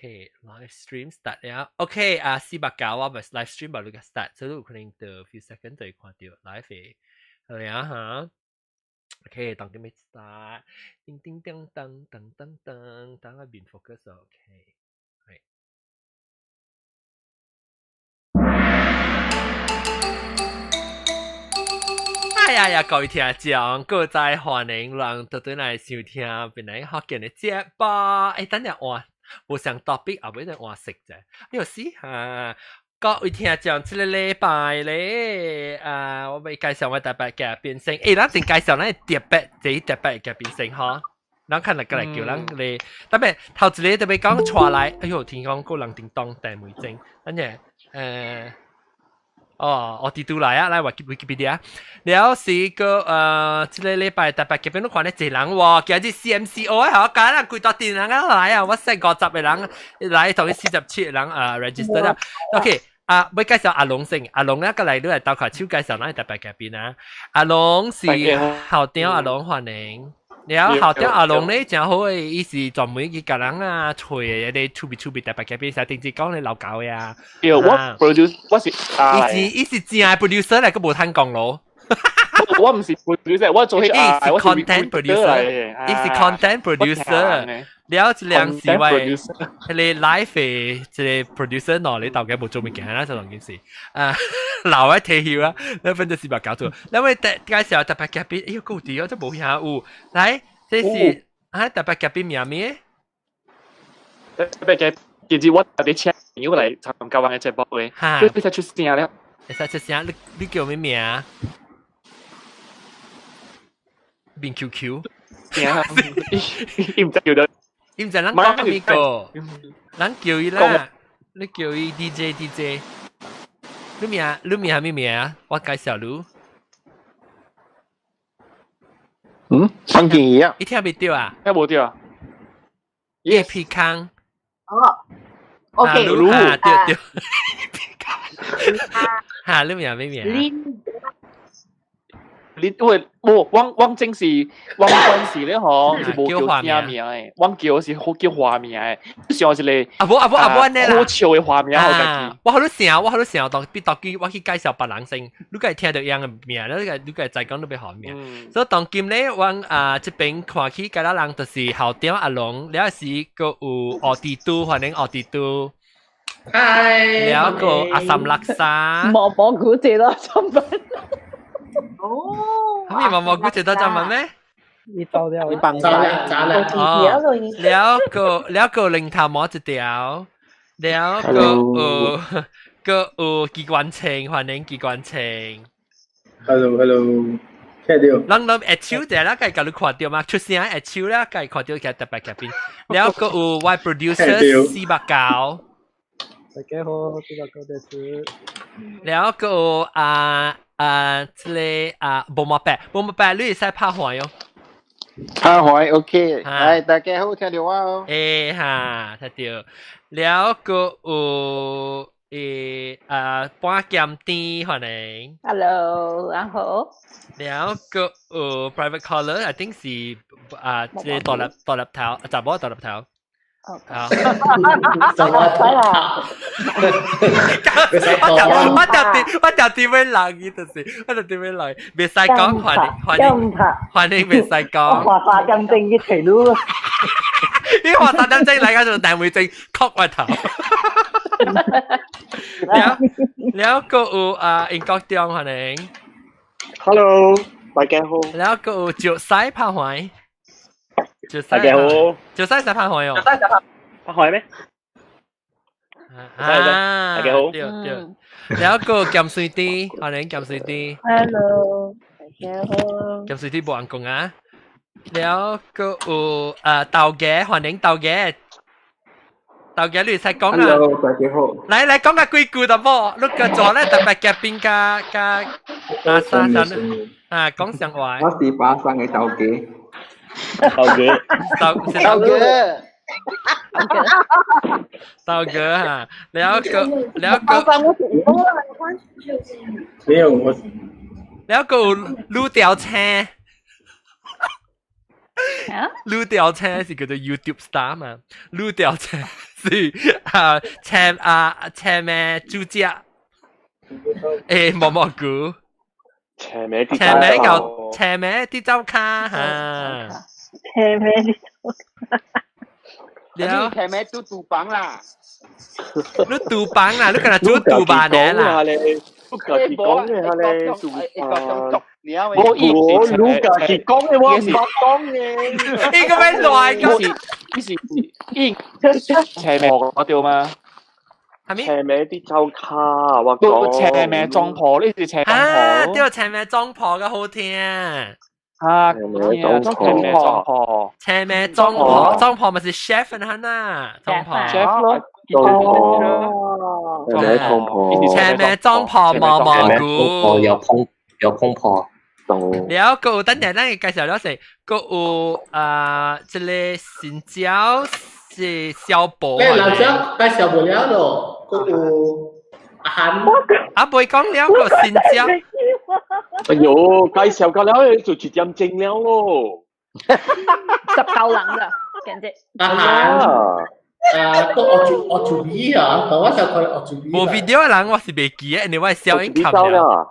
live stream start 了。OK 四百九我咪 live stream 吧，你個 start，所以有可能到 few second 就會看到 live 嘅，係咪啊嚇？OK，當佢咪 start，叮叮當當當當當，等我變 focus OK，係。哎呀，各位聽眾，各位歡迎人到對來收聽本來學見嘅節目。誒，等陣換，無上 topic 後尾就換食啫。你有試下？各位聽眾，這個禮拜咧，我咪介紹我特別嘅變聲。誒，咱先介紹咱特別嘅變聲嗬。咱看嚟過來叫咱嚟，特別頭一個特別講出來，哎呦，聽講個人叮當大梅精，等陣我哋都來啊，來 Wikipedia。了是個這個禮拜特別嘅邊度看咧，一人喎，今日 CMCO 啊，我揀啦，幾多點人啊來啊，我識50個人來，同佢47個人register 啦。OK，要介紹阿龍先，阿龍咧個嚟都係鬥快超介紹咱特別嘅邊啊。阿龍是校長，阿龍歡迎。了校長阿龍咧真好誒，伊是專門去教人吹嘅啲趣味特別嘅邊，成定時講你老狗呀。我 produce， 我是伊是真係 producer 嚟，佢冇聽講咯。我唔是 producer， 我做係我是 content producer， 伊是 content producer。了一兩時為你 live 嘅即係 producer 喏，你到底冇做咩嘅啦？就兩件事。留喺退休啦，你分咗400搞錯。因為介紹特別嘉賓，哎呀高啲啊，真冇下有。嚟，這是特別嘉賓名咩？特別嘅，其實我特別請你嚟參加我嘅節目嘅。嚇！你睇出聲了？你睇出聲，你叫咩名啊？變 QQ。唔知叫到。唔知咱講咩個？咱叫伊啦，你叫伊 DJ。你名係咩名啊？我介紹你。張建怡啊！你聽未到啊？聽冇到啊？葉皮康。OK。對。嚇，你名係咩名？你喂，汪正是汪軍是咧嗬，是冇叫聲名誒，汪叫是好叫花名誒，上是咧阿婆呢啦，好潮嘅花名我家己。我好多時候當必當機，我去介紹別人先，你個係聽到樣嘅名，你個係再講都俾學名。所以當今咧，我這邊看起其他人就是校長阿龍，了是個有奧迪都，歡迎奧迪都。係。了個阿三勒沙。蘑菇謝多新聞。哦，咁你蘑菇值得中文咩？你做了，你幫咗了個零頭摸一條，了個機關槍，歡迎機關槍。Hello，聽到。人會手嘅啦，梗係你看到嘛？出聲手啦，梗係看到嘅特別嘅邊。了個有 Y producer 490。大家好，490です。了個這個bomb bag 你使拍壞喲。拍壞 OK，大家好，聽到我。誒嚇，聽到。了個有半劍啲歡迎。Hello，然後。了個private caller，I think 是即係獨立頭，就冇獨立頭。好，我就點樣冷嘅就是，我就點樣冷，別使講歡迎別使講。華沙金正嘅條路，呢華沙金正嚟緊做大會正，曲個頭。了個有英國中歡迎。Hello，大家好。了個有著西拍歡。大家好，做西使拍海哦，拍海咩？大家好，對，有一個鹹水啲，歡迎鹹水啲。Hello，大家好。鹹水啲冇人講啊，有一個有豆嘅，歡迎豆嘅。豆嘅你使講啊。Hello，大家好。嚟講下幾句得冇？你個座咧特別嘅邊家沙講上話。我是巴生嘅豆嘅。道哥哈，了個，沒有我，了個擼吊車，擼吊車是叫做 YouTube star 嘛，擼吊車是赤咩豬隻，毛蘑菇，斜咩啲赤咩啲周卡嚇，前面了，前面都赌房啦，你杜板啦，你可能做杜板嘅啦，你都家己講嘅你賭房。你要我意我思盧家己講嘅我唔講嘅。呢個咩亂嘅？呢是應斜咩我掉嘛？係咪？斜咩啲周卡我都講。斜咩撞破呢是斜撞啊，破。呢個赤咩裝破嘅好聽。啊，斜咩撞破。赤咩裝破，裝破咪是 chef 啦，裝破。 chef 咯。哦，斜咩撞破。赤咩裝破毛蘑菇。有空破。了，個有等陣咱介紹了先，個有這個新椒是小寶。咩辣椒介紹唔了咯，嗰個阿涵。啊，未講了個新椒。哎呦，介紹㗎啦，就絕飲症了咯。十夠冷啦，簡直。阿涵，個我做咩啊？我就佢我做咩。無 video 嘅人我是未記嘅，因為我係小 income 嘅。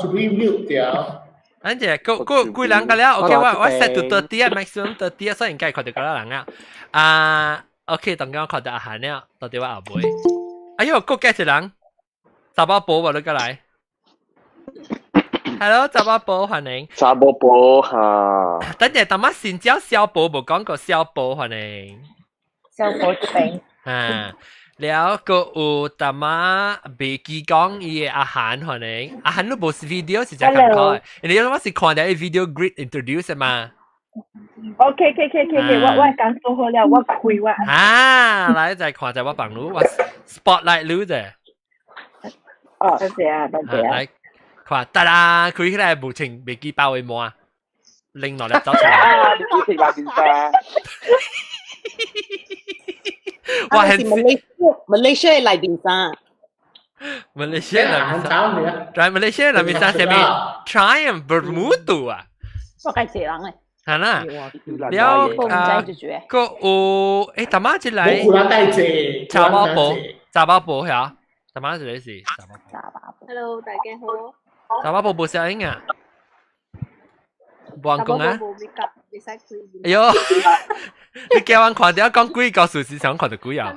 做咩 mute 掉？安姐，個幾人個了 ？OK，我 set to 30 maximum 30，所以應該看到嗰人啊。OK，當我看到阿涵了，到底我後背。哎呦，個幾隻人？查某寶喎，你過來。Hello，查某寶歡迎。查某寶嚇。等陣，當乜先招小寶無講過小寶歡迎。小寶餅。แล้วก็ตามาเบกี้กองอีอาหารคนนึงอาหารรูปแบบวิดีโอสิจะกันก่อนอันนี้ว่าสิคอนได้วิดีโอ grid introduce มา OK，我講做好了，我開我。來就看就我幫你我 spotlight 你啫。哦，多謝啊，多謝啊。來看，得啦，佢起來無情未記包嘅膜啊，拎落嚟走出嚟。啊，你食辣邊沙？哇，很 Malaysia 係嚟邊沙。Malaysia 很炒你啊！在 Malaysia 那邊上面 Triumph Bermuda 啊，我計謝人咧。係啦，了個唔使住嘅。個有誒，大媽一嚟。冇人帶謝。查某寶，查某寶呀，大媽是你是？ Hello， 大家好。查某寶冇聲音啊？冇人講啊？你使開。哎呦，你叫我看到講幾個數字，想看到幾啊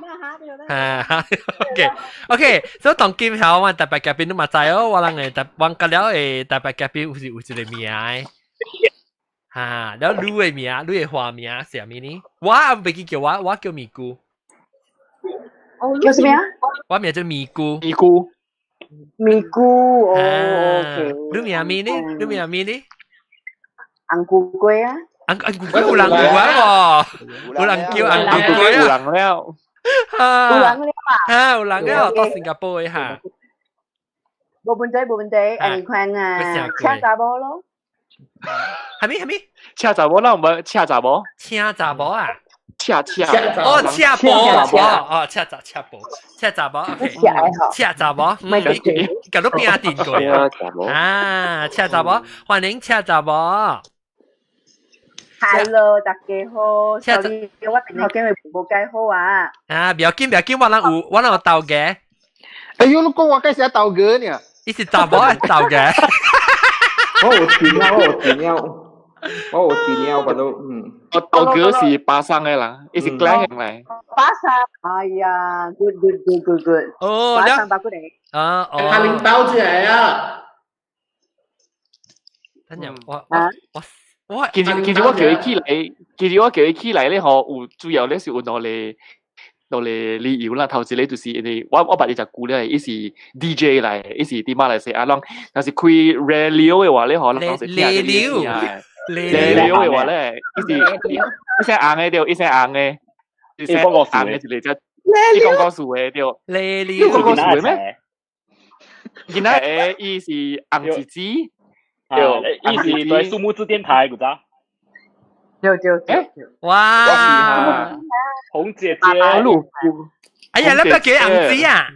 ？OK， 所以當今後我特別嘉賓都嘛知哦，我人誒我個了誒特別嘉賓有一個名誒，嚇，แล้ว你嘅名，你嘅花名係咩呢？我唔記叫我叫咪姑。叫什麼啊？我名叫咪姑。咪姑。咪姑，哦，OK。你名咩呢？你名咩呢？紅菇龜啊！紅菇龜有人有啊喎，有人叫紅菇龜啊，有人了，有人了啊，有人了，到新加坡嘅嚇。冇問題，你看啊，車查某咯。係咪？車查某啦，唔係車查某。車查某啊？車。哦，車寶，車查某 ，OK。車查某，咁都邊一段過啊？車查某，歡迎車查某。Hello， 大家好。sorry， 我電話機會冇解好啊。啊，唔要緊，我有豆嘅。哎呦，你講我介紹豆嘅呢？伊是查某係豆嘅。我有資料，我都我哥是巴生嘅人，伊是 Glen 嚟。巴生，哎呀 ，good。哦，巴生巴古嚟。他拎包出嚟啊！等陣我。其實我叫佢起來咧，有主要咧是有落嚟理由啦。頭先咧就是我把你隻股咧，伊是 DJ 嚟，伊是啲馬來西亞人，但是開 radio 嘅話咧，可能當時聽radio 嘅話咧，伊聲硬嘅掉，伊聲硬嘅，伊聲硬嘅就嚟只，伊講講數嘅掉，你講講數嘅咩？今日伊是硬字字。意思對數目字電台，唔知？哇！紅姐姐，哎呀，你不要叫硬子啊！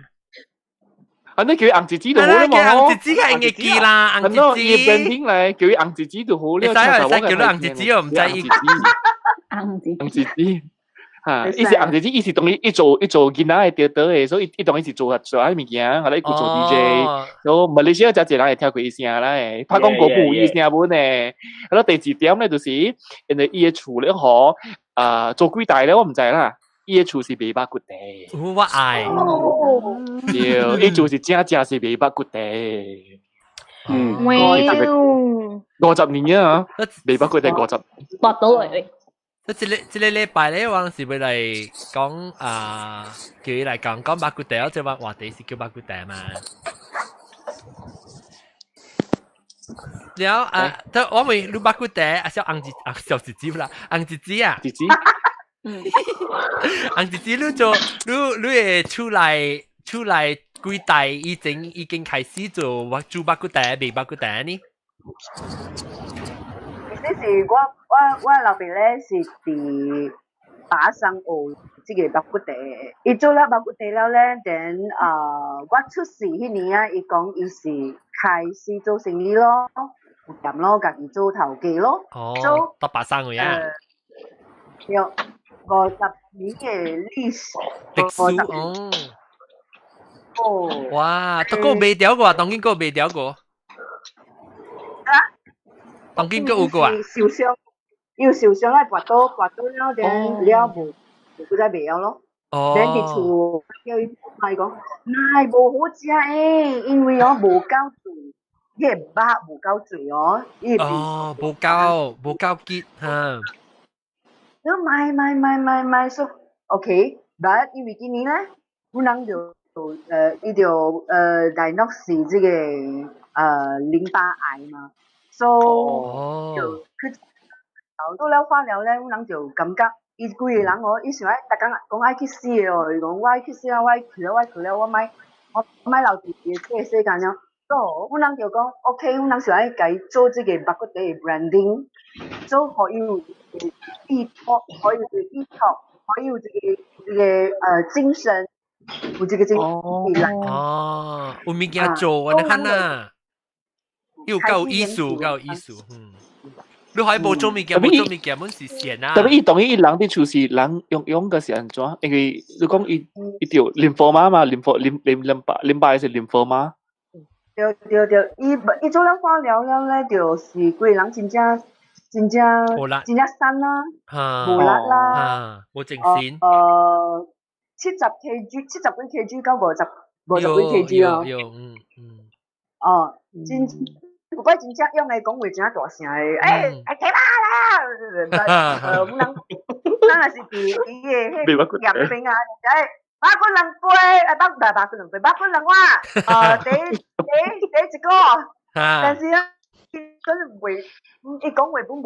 啊，你叫硬字字就好啦嘛。叫硬字字係硬字啦，硬字字。邊嚟叫硬字字就好啦。你使叫你硬字字，我唔制意。硬字字。哈，伊是红日子，伊是当伊做囡仔会得诶，所以伊当伊是做迄物件，后来伊做 DJ，然后马來西亞真儕人會聽過伊聲啦，拍廣告冇伊聲本誒。然後第二點咧就是，因為伊嘅厝咧嗬，做幾代咧我唔知啦，伊嘅厝是賣肉骨地。我愛。對，伊厝是正是賣肉骨地。50年啊，賣肉骨地50。搏到嚟。即個禮拜咧，我是會嚟講叫伊嚟講肉骨地，我即話地是叫肉骨地嘛。แล้วถ้าว่าไม่รู้บักกุเตะเสี่ยวอังจิเสี่ยวจิจิ啦อังจิจิอ่ะจิจิอังจิจิรู้出來幾代已經開始做煮บักกุเตะ賣บักกุเตะนี่呢是我老爸咧是伫打生學即個肉骨茶，伊做了肉骨茶了咧，等我出世迄年啊，伊講伊是開始做生意咯，有店咯，家己做頭家咯。哦，到8歲啊？有50年嘅歷史。哦。哦。哇，都個未掉過，當然個未掉過。當然個有過啊。受傷。要受傷咧，拔到了，等了無再袂曉咯。等伫厝叫伊媽講，奶無好食誒，因為我無夠醉，迄個肉無夠醉哦。哦，無夠結嚇。你買，so OK，but 因為今年咧，我人就伊就diagnose 這個淋巴癌嘛 ，so 就佢。到了化療咧，我人就感覺伊規個人哦，伊想愛，逐工講愛去死哦，伊講我愛去死啊，我愛去了，我買留住這個世間了。所以我人就講 OK， 我人想愛甲伊做這個肉骨茶的 branding， 做可以有依託，可以有這個精神，有這個精神力。哦，有物件做啊，你看呐，又夠藝術，你可以冇做物件，本是善啊。特別伊當伊人啲厝是人用嘅是安怎？因為你講伊條lymphoma嘛，lymphoma是lymphoma。對，伊做了化療了咧，就是規個人真正瘦啦，無力啦，冇正線。70幾 kg 到50幾 kg 咯。哦，不過真正用嚟講話真大聲嘅，誒睇吧啦，我人是伫伊嘅迄鹽邊啊，8個人杯，8個人杯，8個人碗，第一個，但是咧，佢會，伊講話本無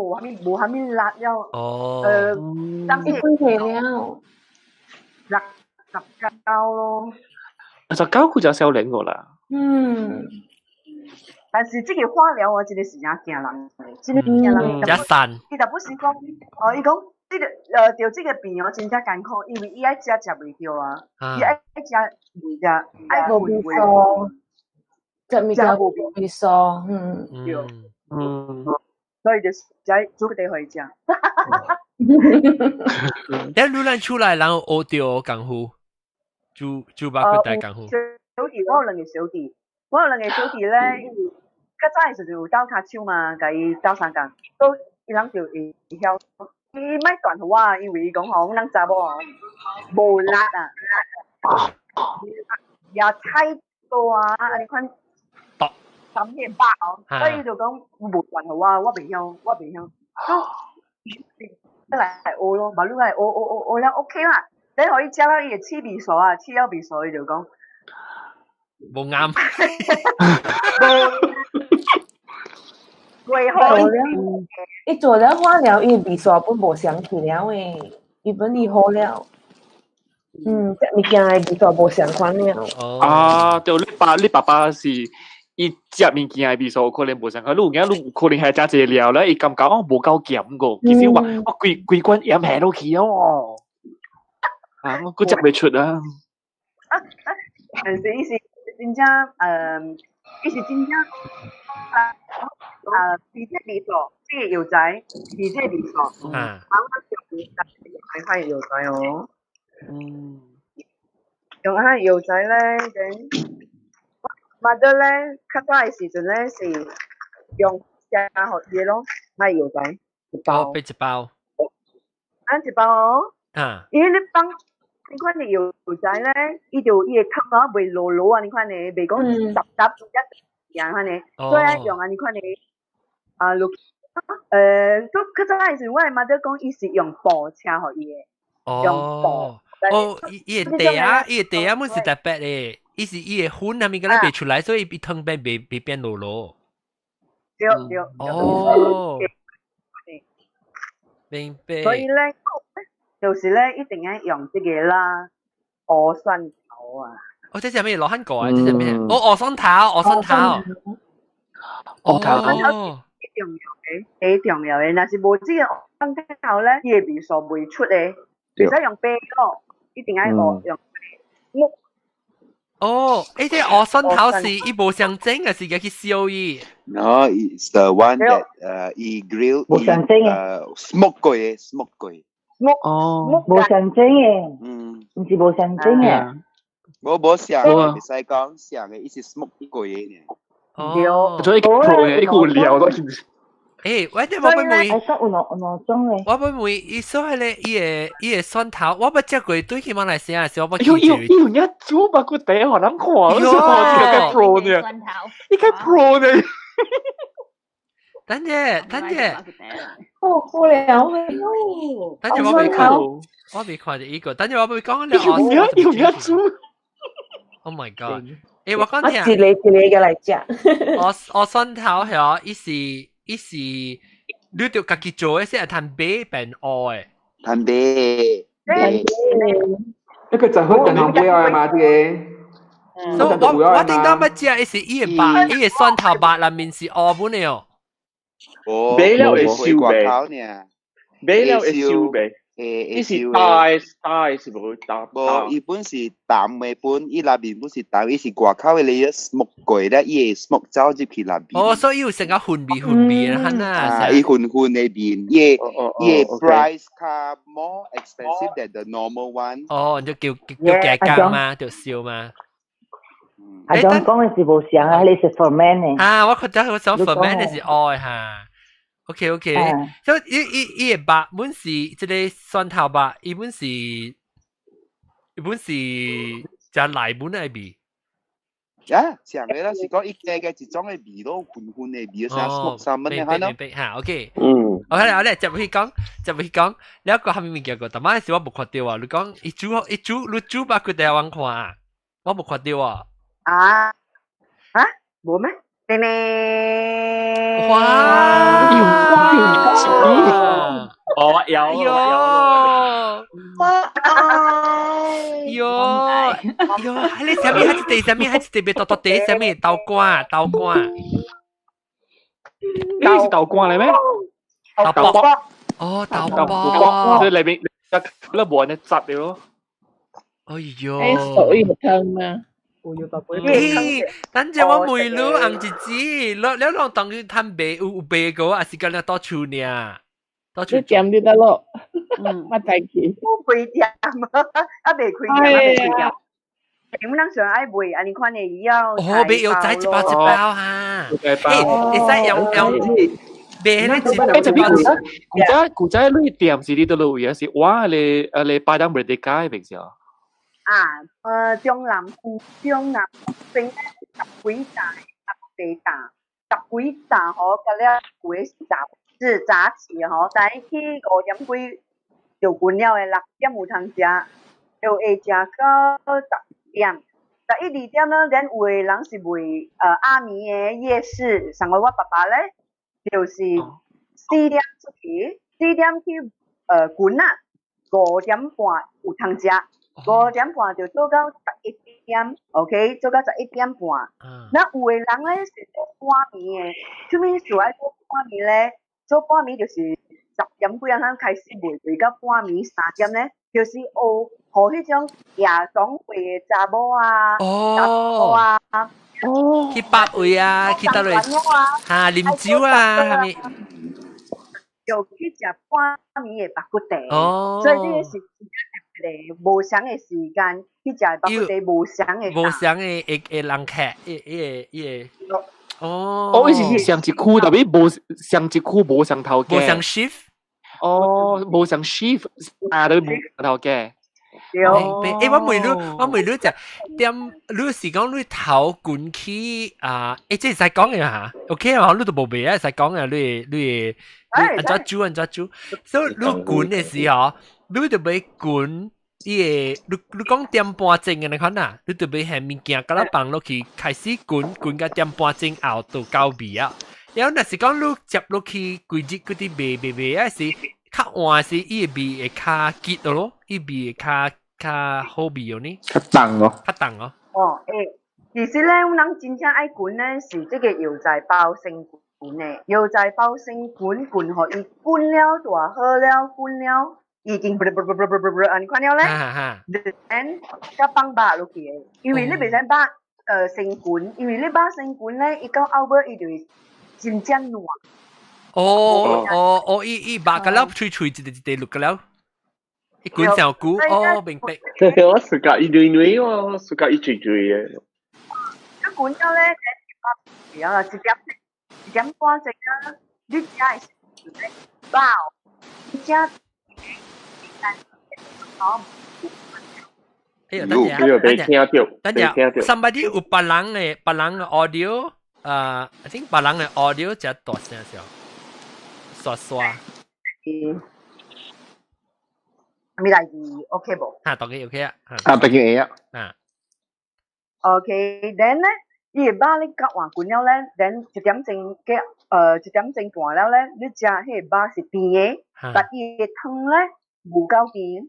蝦米辣了，當時了69咯，19佢就少領個啦。但是這個化療我真係是真驚人，真係驚人。一散。伊就不是講，伊講這個得這個病哦真正艱苦，因為伊愛食袂着啊，伊愛食袂着，愛無味素，食物件無味素，所以就在煮個地回家。一路咱出來，然後學到功夫，煮肉骨茶功夫。小弟，我有兩個小弟咧。較早誒時陣有鬥骹手嘛，甲伊鬥相共，所以伊人就會曉，伊莫斷互我，因為伊講吼，阮人查某哦，無力啊，也太多啊，安尼款3片8哦，所以伊就講無斷互我，我袂曉，你來學咯，嘛你來學了 OK 啦，你可以食到伊個刺味素啊，刺了味素伊就講。冇啱。伊做了化療，伊味素本無相去了誒，伊本伊好了。食物件誒味素無相款了。啊，對，你爸爸是伊食物件誒味素可能無相款，你有影你可能係真濟料咧，伊感覺哦無夠鹹個，其實我規罐鹽下落去哦。啊，我食袂出啊。但是伊是真正皮這味素，這個藥材皮這味素，我就會係油仔哦。用下油仔咧，咁買到咧，較早嘅時陣咧是用下學嘢咯，係油仔一包。俾一包。一包哦。因為你放你看你油仔咧，伊就伊個湯啊袂落落啊，你看你袂講雜一樣看你，所以用啊你看你落。都較早嘅時我係買到講伊是用步車學嘢，用步。伊個地啊，本是特別嘅，伊是伊個粉，係咪個咧未出來，所以伊湯變未變落落。對。明白。所以咧，就是咧一定要用這個啦，鵝蒜頭啊。這是咩？羅漢果啊？這是咩？鵝蒜頭。幾重要嘅，但是無這個鵝蒜頭咧，伊個味素袂出嘅，唔使用白咯，一定要用木。這鵝蒜頭是伊無上蒸嘅，是嘅去燒伊。No, it's the one that he grill, smoke 過嘅，smoke 過。無上蒸嘅，唔是無上蒸嘅。冇上嘅，唔使講上嘅，伊是 smoke 過嘅呢。所以一股料都。我哋我會問，我會問，伊所謂咧，伊個蒜頭，我冇食過，對起馬來西亞時候我有一煮把個底好難看，我想看這個 pro 呢，呢個 pro 呢。等陣，好料嘅咯。等陣我未看到呢個，等陣我會講你有一煮。Oh my god！ 我講聽，一個嘅嚟食。我蒜頭係伊是你着家己做嘅，先係攤白變烏嘅。攤白。一個就好銀行杯啊嘛啲嘅。所以我聽到乜只係伊個白，伊個蒜頭白裏面是烏本嘅哦。白了會燒白，白了會燒白。伊是大是無大。無，伊本是淡嘅本，伊那邊本是淡，伊是外口嘅你 smoke 過咧，伊會 smoke 走入去那邊。所以有成個混味啦，係啊。伊混嘅邊，伊 price 較 more expensive than the normal one。就叫價格嘛，就燒嘛。阿總講嘅是無上啊，你是 ferment 嘅。我覺得我想 ferment 嘅是愛嚇。OK，所以伊個白本是即個蒜頭白，伊本是就內本嘅味。上嘅啦，是講伊嘅一種嘅味咯，混嘅味，成熟三蚊嘅嚇咯。嚇 ，OK。我咧就會講，你一個係咪物件個？但係時我冇看到啊！你講你煮白佢第一碗看啊，我冇看到啊。冇咩？哇！你上面係一地別地上面豆瓜。呢是豆瓜嚟咩？豆卜。豆卜。所以裏面粒黃嘅汁嚟咯。哎呦！所以湯啊。等陣我梅魯紅姐姐，你當當佢攤白有白個，還是咁樣多處呢？多處點啲得咯，乜睇見？開店啊，未開店。點樣上愛賣？你看你要別有仔一包嚇。會使用別咧一包。古仔呢店是呢度路嘢是，哇！你拜登唔地街平時啊？中南邊10幾大10幾大嗬，嗰啲會是早起嗬，但係去5點幾就關了嘅，6點有通食，就會食到10點。11、2點呢，咱有嘅人是賣阿彌嘅夜市，上個我爸爸咧就是4點出去，4點去關啊，5點半有通食。5點半就做到11點 ，OK， 做到11點半。那有嘅人咧是做半暝嘅，做咩事愛做半暝咧？做半暝就是10點幾啊，開始賣到半暝3點咧，就是學迄種夜總會嘅查某啊、查甫啊，去百位啊，去倒嚟嚇啉酒啊，係咪？就去食半暝嘅白骨茶，哦，所以呢個是嚟無相嘅時間去食白骨茶，無相嘅無相嘅人客，伊個哦，伊是上一區，特別無上一區無上頭嘅，無相 shift，哦，無上 shift，啊，都無上頭嘅。我問你就點？你是講你頭滾起啊？即係使講嘅嚇 ，OK 啊，你都冇別啊，使講嘅你安怎煮，所以你滾嘅時候，你就要滾你講點半鐘嘅你看啊，你就要係物件甲你放落去，開始滾到點半鐘後到夠味啊。然後若是講你接落去規日嗰啲味啊是較換是伊個味會較結咯，伊味會較好味哦呢，較重哦，哦，其實咧，我諗真正愛滾咧是這個油菜包先滾嘅，油菜包先滾好，伊滾了大好了，滾了已經你看了咧，然後放肉落去嘅，因為你袂使肉先滾，因為你肉先滾咧，伊到後尾伊就會真正軟。伊肉個了脆一塊落個了。一滾上久，明白。我暑假一堆堆喎，暑假一堆堆嘅。一滾咗咧，有啦，一點半隻啦，你只係包，你只等陣 somebody 有別人嘅 audio，I think 別人嘅 audio 只大聲少，刷。咪第二 OK 冇？當然 OK 啊。當然 A 啊。OK，then 咧，伊個肉你夾完滾了咧 ，then 一點鐘半了咧，你食迄個肉是甜嘅，但伊個湯咧唔夠甜。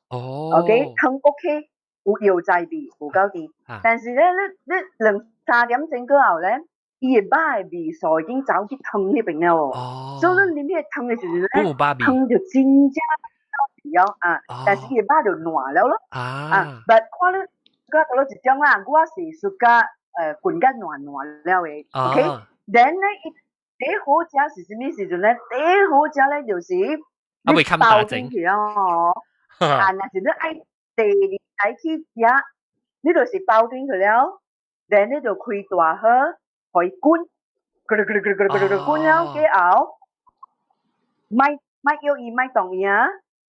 OK， 湯 OK， 有油菜味，唔夠甜。但是咧，你2-3點鐘過後咧，伊個肉嘅味素已經走去湯嗰邊了喎。所以你啉迄個湯嘅時陣咧，湯就真正。但是伊個肉就軟了咯。但看你到一種啦，我是屬甲滾甲軟了嘅。OK，then 咧，第好食是什麼時陣咧？第好食咧就是你包進去啊！但係你愛第二愛去食，你就是包進去了 ，then 你就開大火，可以滾，滾了之後，咪要伊咪動伊啊！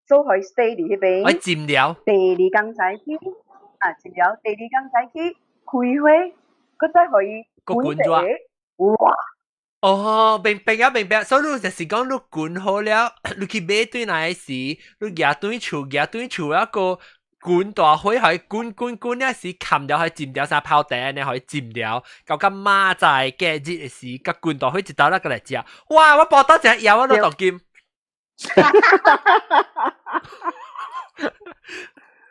所以可以 stay 喺嗰邊。可以浸了。第二工仔去，浸了。第二工仔去開火，佢再可以滾地。哇！明白。所以你就是講你滾好了，你去買對來時，你夾對厝一個滾大火，可以滾咧時，冚了可以浸了，啥泡茶呢可以浸了，到個馬仔嘅日時，個滾大火一刀那個嚟食。哇！我報到只有我都當金。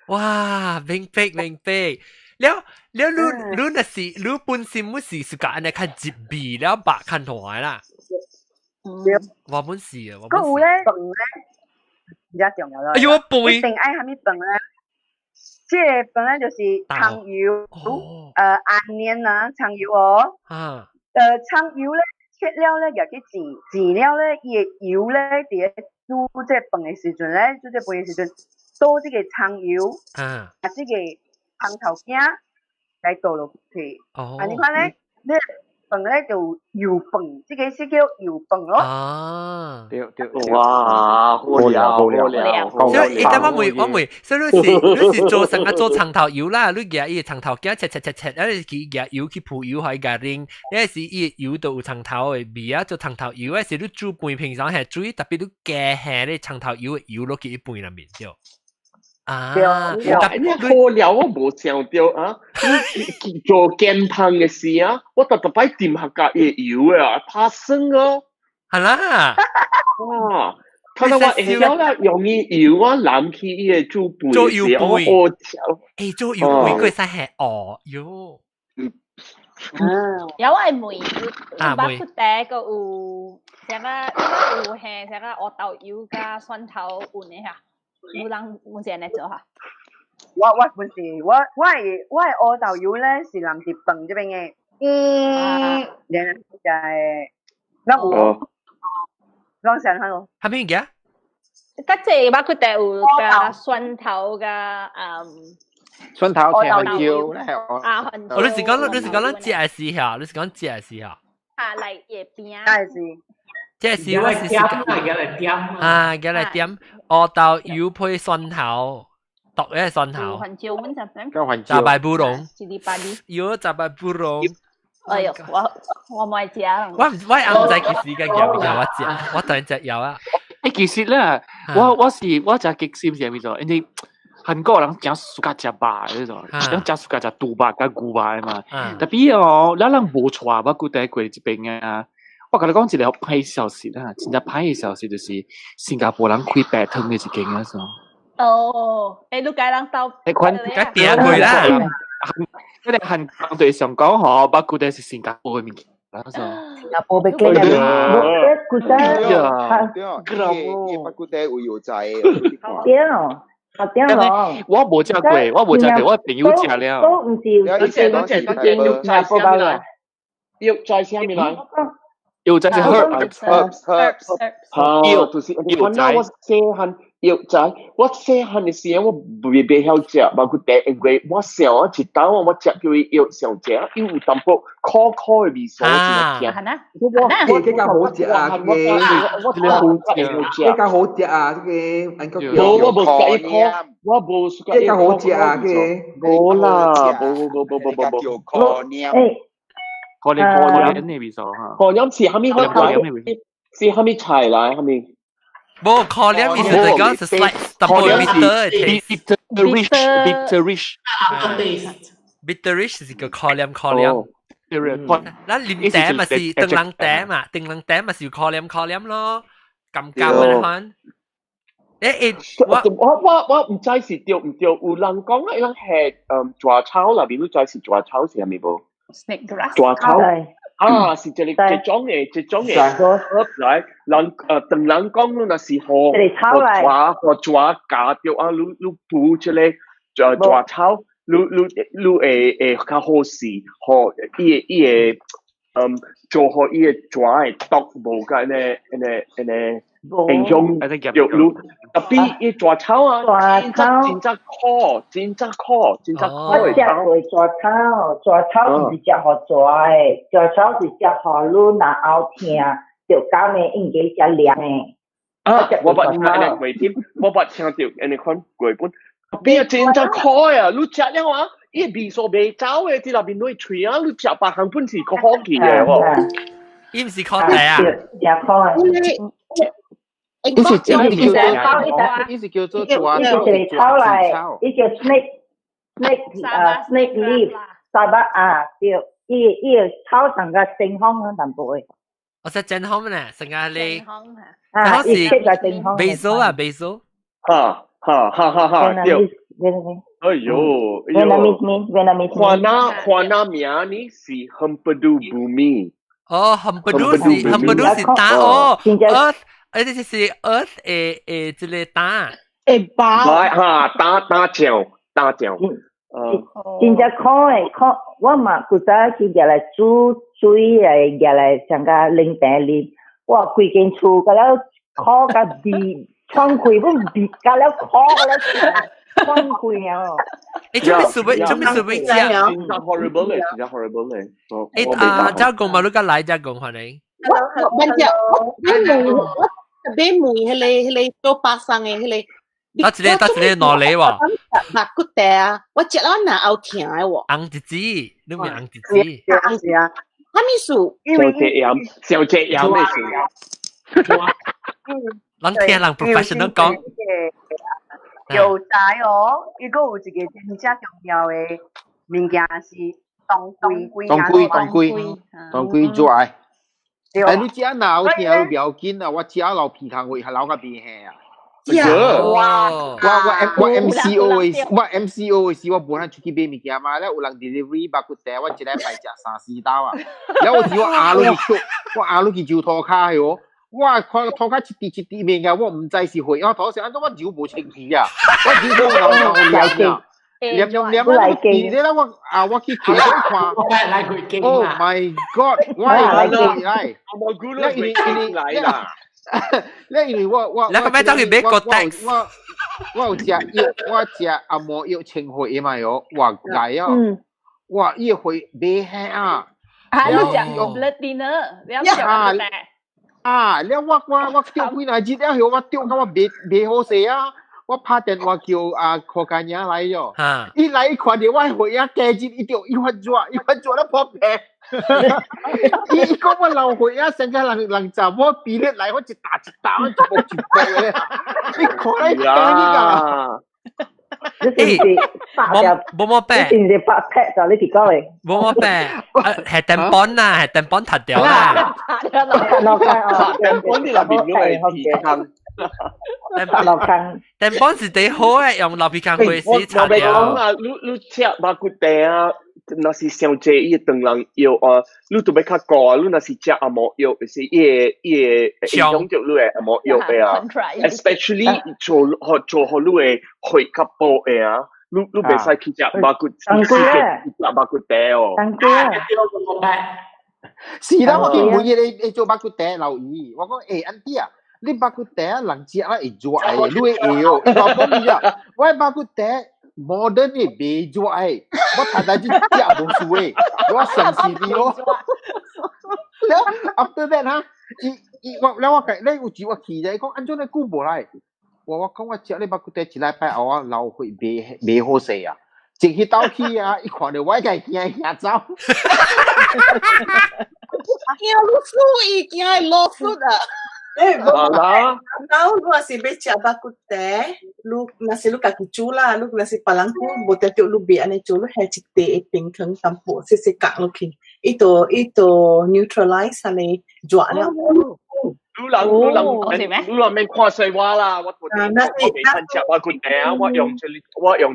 哇，明白。了，你那是你本身唔是是講安尼看入味了白看台啦。我本是啊，嗰有咧飯咧，比較重要啦。哎呦，一定愛蝦米飯咧？即係飯咧就是蔥油，onion啊，蔥油哦。蔥油咧切了咧，入去煎了咧，伊個油咧伫個煮即係飯嘅時陣咧，煮即係飯嘅時陣，倒即個蔥油，把即個香頭仔來倒落去。你看咧，你飯咧就油飯，即個是叫油飯咯。對，哇，好料。所以等我問，所以你是做成做長頭油啦，你夾伊個長頭仔切，然後去夾油去鋪油喺夾頂，有時伊個油都有長頭嘅味啊，做長頭油，有時你煮飯平常係注意特別你加下咧長頭油嘅油落去一飯入面對。好料我冇想到啊！你做健康嘅事啊，我特擺掂下格嘢油啊，怕生哦。係啦。哇！睇到我下了啦，用伊油啊，攬起伊個煮飯做油飯。做油飯佢使係喲。有係梅油，包括第個有成個係成個鵝豆油加蒜頭換嘅嚇。有人冇成日做下。我本是我係鵝豆油咧是南節飯這邊嘅，就係那我讓想下咯。係咩嘅？嗰隻包括地有嘅蒜頭嘅蒜頭青香蕉咧，啊，香蕉。你是講節係試下，你是講節係試下。啊，嚟月餅。係是。即係我試試啊，嘅嚟點我豆油配蒜頭，毒嘅蒜頭。香蕉咁就咁炸白布隆，有炸白布隆。哎呦，我唔係食。我唔知其實嘅有我食，我突然隻有啊。其實咧，我就極閃是咪咗？因為韓國人講暑假食吧，嗰種，講講暑假食豬吧、加牛吧嘛。特別哦，咱人無錯，我估第一過呢邊啊。我同你講一個歹消息啦，真正歹嘅消息就是新加坡人開白湯嘅一間嗰種。哦，你都解人鬥。你看，解點佢啦？嗰啲韓國對上講嗬，我估係新加坡嘅物件。新加坡被佢哋古仔，不過啲會有仔。點咯？我冇食過，我朋友食了。都唔知，多謝，要在下面來，要在下面來。要在是 herbs，要就是我那我細漢要在，我細漢嘅時候我未曉食，包括第一個我小啊一刀我食叫伊要上食，因為淡薄烤嘅味素真係甜。比較好食啊！比較好食啊！我冇食一烤，我冇食比較好食啊！冇啦，冇。可能呢味素哈。可能是蝦米好來，是蝦米菜來蝦米。冇可能意思係講是 slight double bitterish 是叫可能。嗱啉茶咪是燈籠茶嘛，燈籠茶咪是可能咯，咁嘅看。我唔知是對唔對，有人講啊，人係抓炒啦，邊度知是抓炒是係咪冇？抓炒啊，是這種嘅嚟，人等人講那是和抓假掉啊，你補出嚟抓炒，你較好事，和伊做好伊個抓嘅毒無個呢影響藥路，特別伊抓炒啊，真正烤。我食過抓炒唔是食好抓嘅，抓炒是食好你那後聽，就講嘅應該食涼嘅。啊，我把你嚟回添，我把聽到你看過本，邊真正烤啊，你食了啊，伊味素未走嘅，啲入邊都係脆啊，你食白行本是個好嘅喎。伊唔是烤地啊？食烤啊！伊是叫做抓炒嚟，伊叫 snake leaf， 沙巴啊，對，伊炒成個正方嘅淡薄嘅。我識正方咧，成個你啊，伊食個正方。basil 啊 basil。哈，對。哎呦，華南名呢是Hempadu Bumi。哦，Hempadu是蛋哦，earth，而且是 earth 誒之類蛋。包。哈，打醬。真正烤誒，我嘛古早去入來煮水嚟入來上個冷茶啉，我規間厝個了烤個味，窗開不味個了烤個了窗開啊！做咩食？真係 horrible 咧！周公嘛，你個來周公係你？我俾梅迄個做白生嘅迄個。得一個攞你喎，白骨地啊！我食咗哪有甜嘅喎？紅子，你咪紅子。是啊，哈密薯，小隻飲咩事？人聽人 professional 講。油仔哦，伊個有一個真正重要嘅物件是當歸拽。但你食哪有甜有唔要緊啊？我食老皮糖會係老個邊係啊！我 MCO 嘅時，我本來出去買物件嘛，咧有人 delivery 白骨茶，我一禮拜食3-4刀啊。然後我壓落去就拖卡嘅喎，我看拖卡一滴面嘅，我唔知是血，我拖時安怎我就無清氣啊，我就講我黏啊，黏咧我去睇看 ，Oh my God， 我嚟，咧因為我你咁樣走去美國 tax， 我有食藥，我食阿摩藥清血嘛喲，話解啊，哇，伊會袂輕啊，你講 blood dinner， 你講乜嘢？แล้วว่าเที่ยวคุยนายจิตแล้วเหรอว่าเที่ยวเขาว่าเบโฮเซียว่าพาเต็นว่าเกี่ยวโคกันยาไรย่ออีไรขวานเดียวว่าหัวยาแกจิตอีเดียวอีหัวจั่วแล้วพอแพ้อีก็ว่าเราหัวยาสัญญาหลังจากว่าปีเลือดไหลว่าจิตตาว่าจิตปกเลยอีขอไรแกนี่กะ冇冇病，你哋拍劈就呢條歌嚟，冇冇病，係訂本啊，係訂本塌掉啦，落坑哦，訂本啲入面都係皮坑。落坑，訂本是幾好嘅，用落皮坑去洗擦掉。我講掉。啊，你吃巴骨地啊，那是上濟伊個燈籠藥啊，你都要較高啊，你那是吃阿摩藥，是伊影響着你嘅阿摩藥嘅啊 ，especially 做好你嘅血較薄嘅啊。你袂使去食巴骨，食巴骨地哦。是啦，我見每日你做巴骨地留意，我講安啲啊，你巴骨地人食啦會做誒，你會哦，你話講咩啊？我巴骨地 modern 嘅袂做誒，我睇睇啲食冇數誒，我神奇啲咯。แล้ว after that ฮะแล้วว่าได้อุจิว่าขี่ใจ講安怎你估無來？我講我食你巴骨地一禮拜後啊，流血袂好勢啊，直去鬥去啊，一看到我個驚走。驚落水，驚落水啊！Tahu lu asyik baca baku teh, lu nasi lu kaki cula, lu nasi palangku, buat tu lu biar ane cula hecite eping keng tampu sesekak lu kin. Itu neutralize ane jual ane. 你諗咩跨水話啦？我未親食巴骨地啊！我用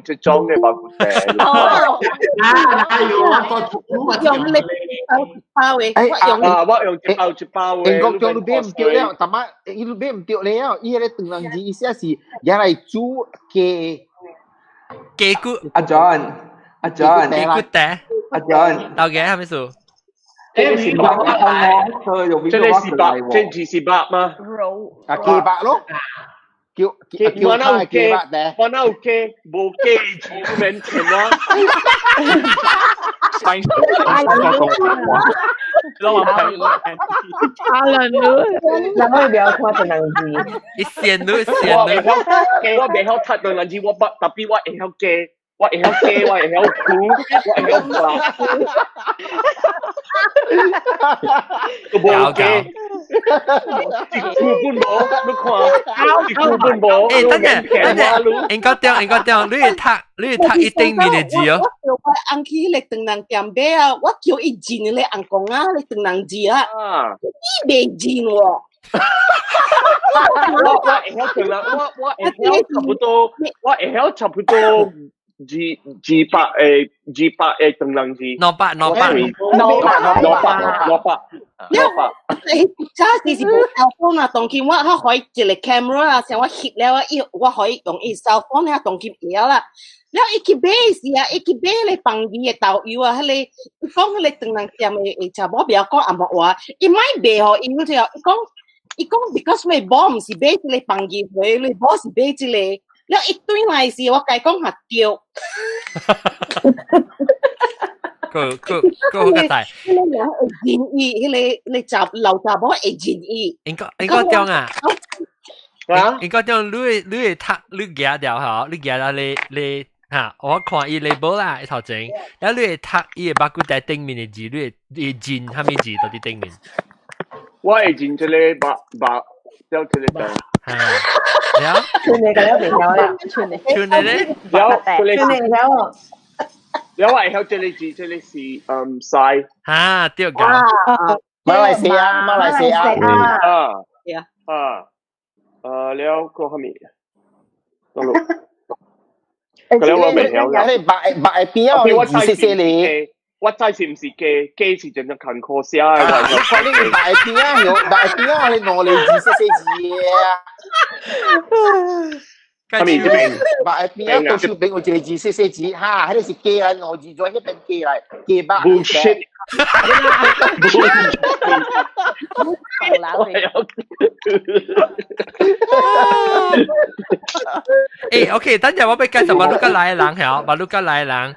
這種嘅巴骨地。用你包嘅，我用一包嘅。英國將路邊唔掉了，但係伊路邊唔掉了，伊個斷人字意思係拿來煮雞骨。阿 John， 雞骨地。阿 John， 到嘅係咪數？這是白嗎？啊，雞白咯，叫他雞白的。我那有雞，無雞煮面前啦。咱們不要看斷人字，一線路。我未曉睇斷人字，特別我會曉雞。我會曉雞，我會曉苦，我會曉辣。個無雞，一箍半無，你看，一箍半無。誒，等陣，應該點？你係讀一定面嘅字哦。我安去你斷人店買啊，我叫一字你安講啊，你斷人字啊，你未字喎。我會曉斷人，我會曉差不多，我會曉差不多。200等人字，800。你揸是部 cell phone 啊，當見我可以一個 camera 啊，像我翕了我可以用一 cell phone 啊，當見了啦。แล้วอีกเบสอ่ะอีกเบสเลยปังดีเต่าอยู่อ่ะเลยก้องเลยตึงนังเตียมไอ้ชาวบ้านเบียก็อ่ะบอกว่าอีไม่เบสอีนู้นเดียวอีก้อง because ไม่บอมสิเบสเลยปังดีเลยบอสเบสเลยแล้วอีกตัวไหนสิว่าไก่ก้องหัดเดียวก็好大。จินอีเลยจับเราจับว่าไอ้จินอี應該點啊？應該點？你你夾掉嗬？你夾到你嚇，我看伊 label 啦，頭前，然後你係讀伊個巴骨在頂面嘅字，你係進蝦米字到啲頂面？我係進這個白有這個字。係。แล้ว串你嘅有條友啦，串你咧，有係有這裡字，這裡是晒嚇，對㗎。馬來西亞แล้วก็เขามีตลกก็แล้วว่าไม่เห็นแล้ว白邊啊，我意思係你。我知是唔是雞是真係近科寫嘅，我呢個大邊啊，你攞嚟字寫字啊。他们这边把边啊，到处边有一个字细细字，哈，迄个是雞啊，我字在迄邊雞嚟，雞巴。bullshit。誒，OK，等陣我俾介紹馬魯加來嘅人係，馬魯加來嘅人，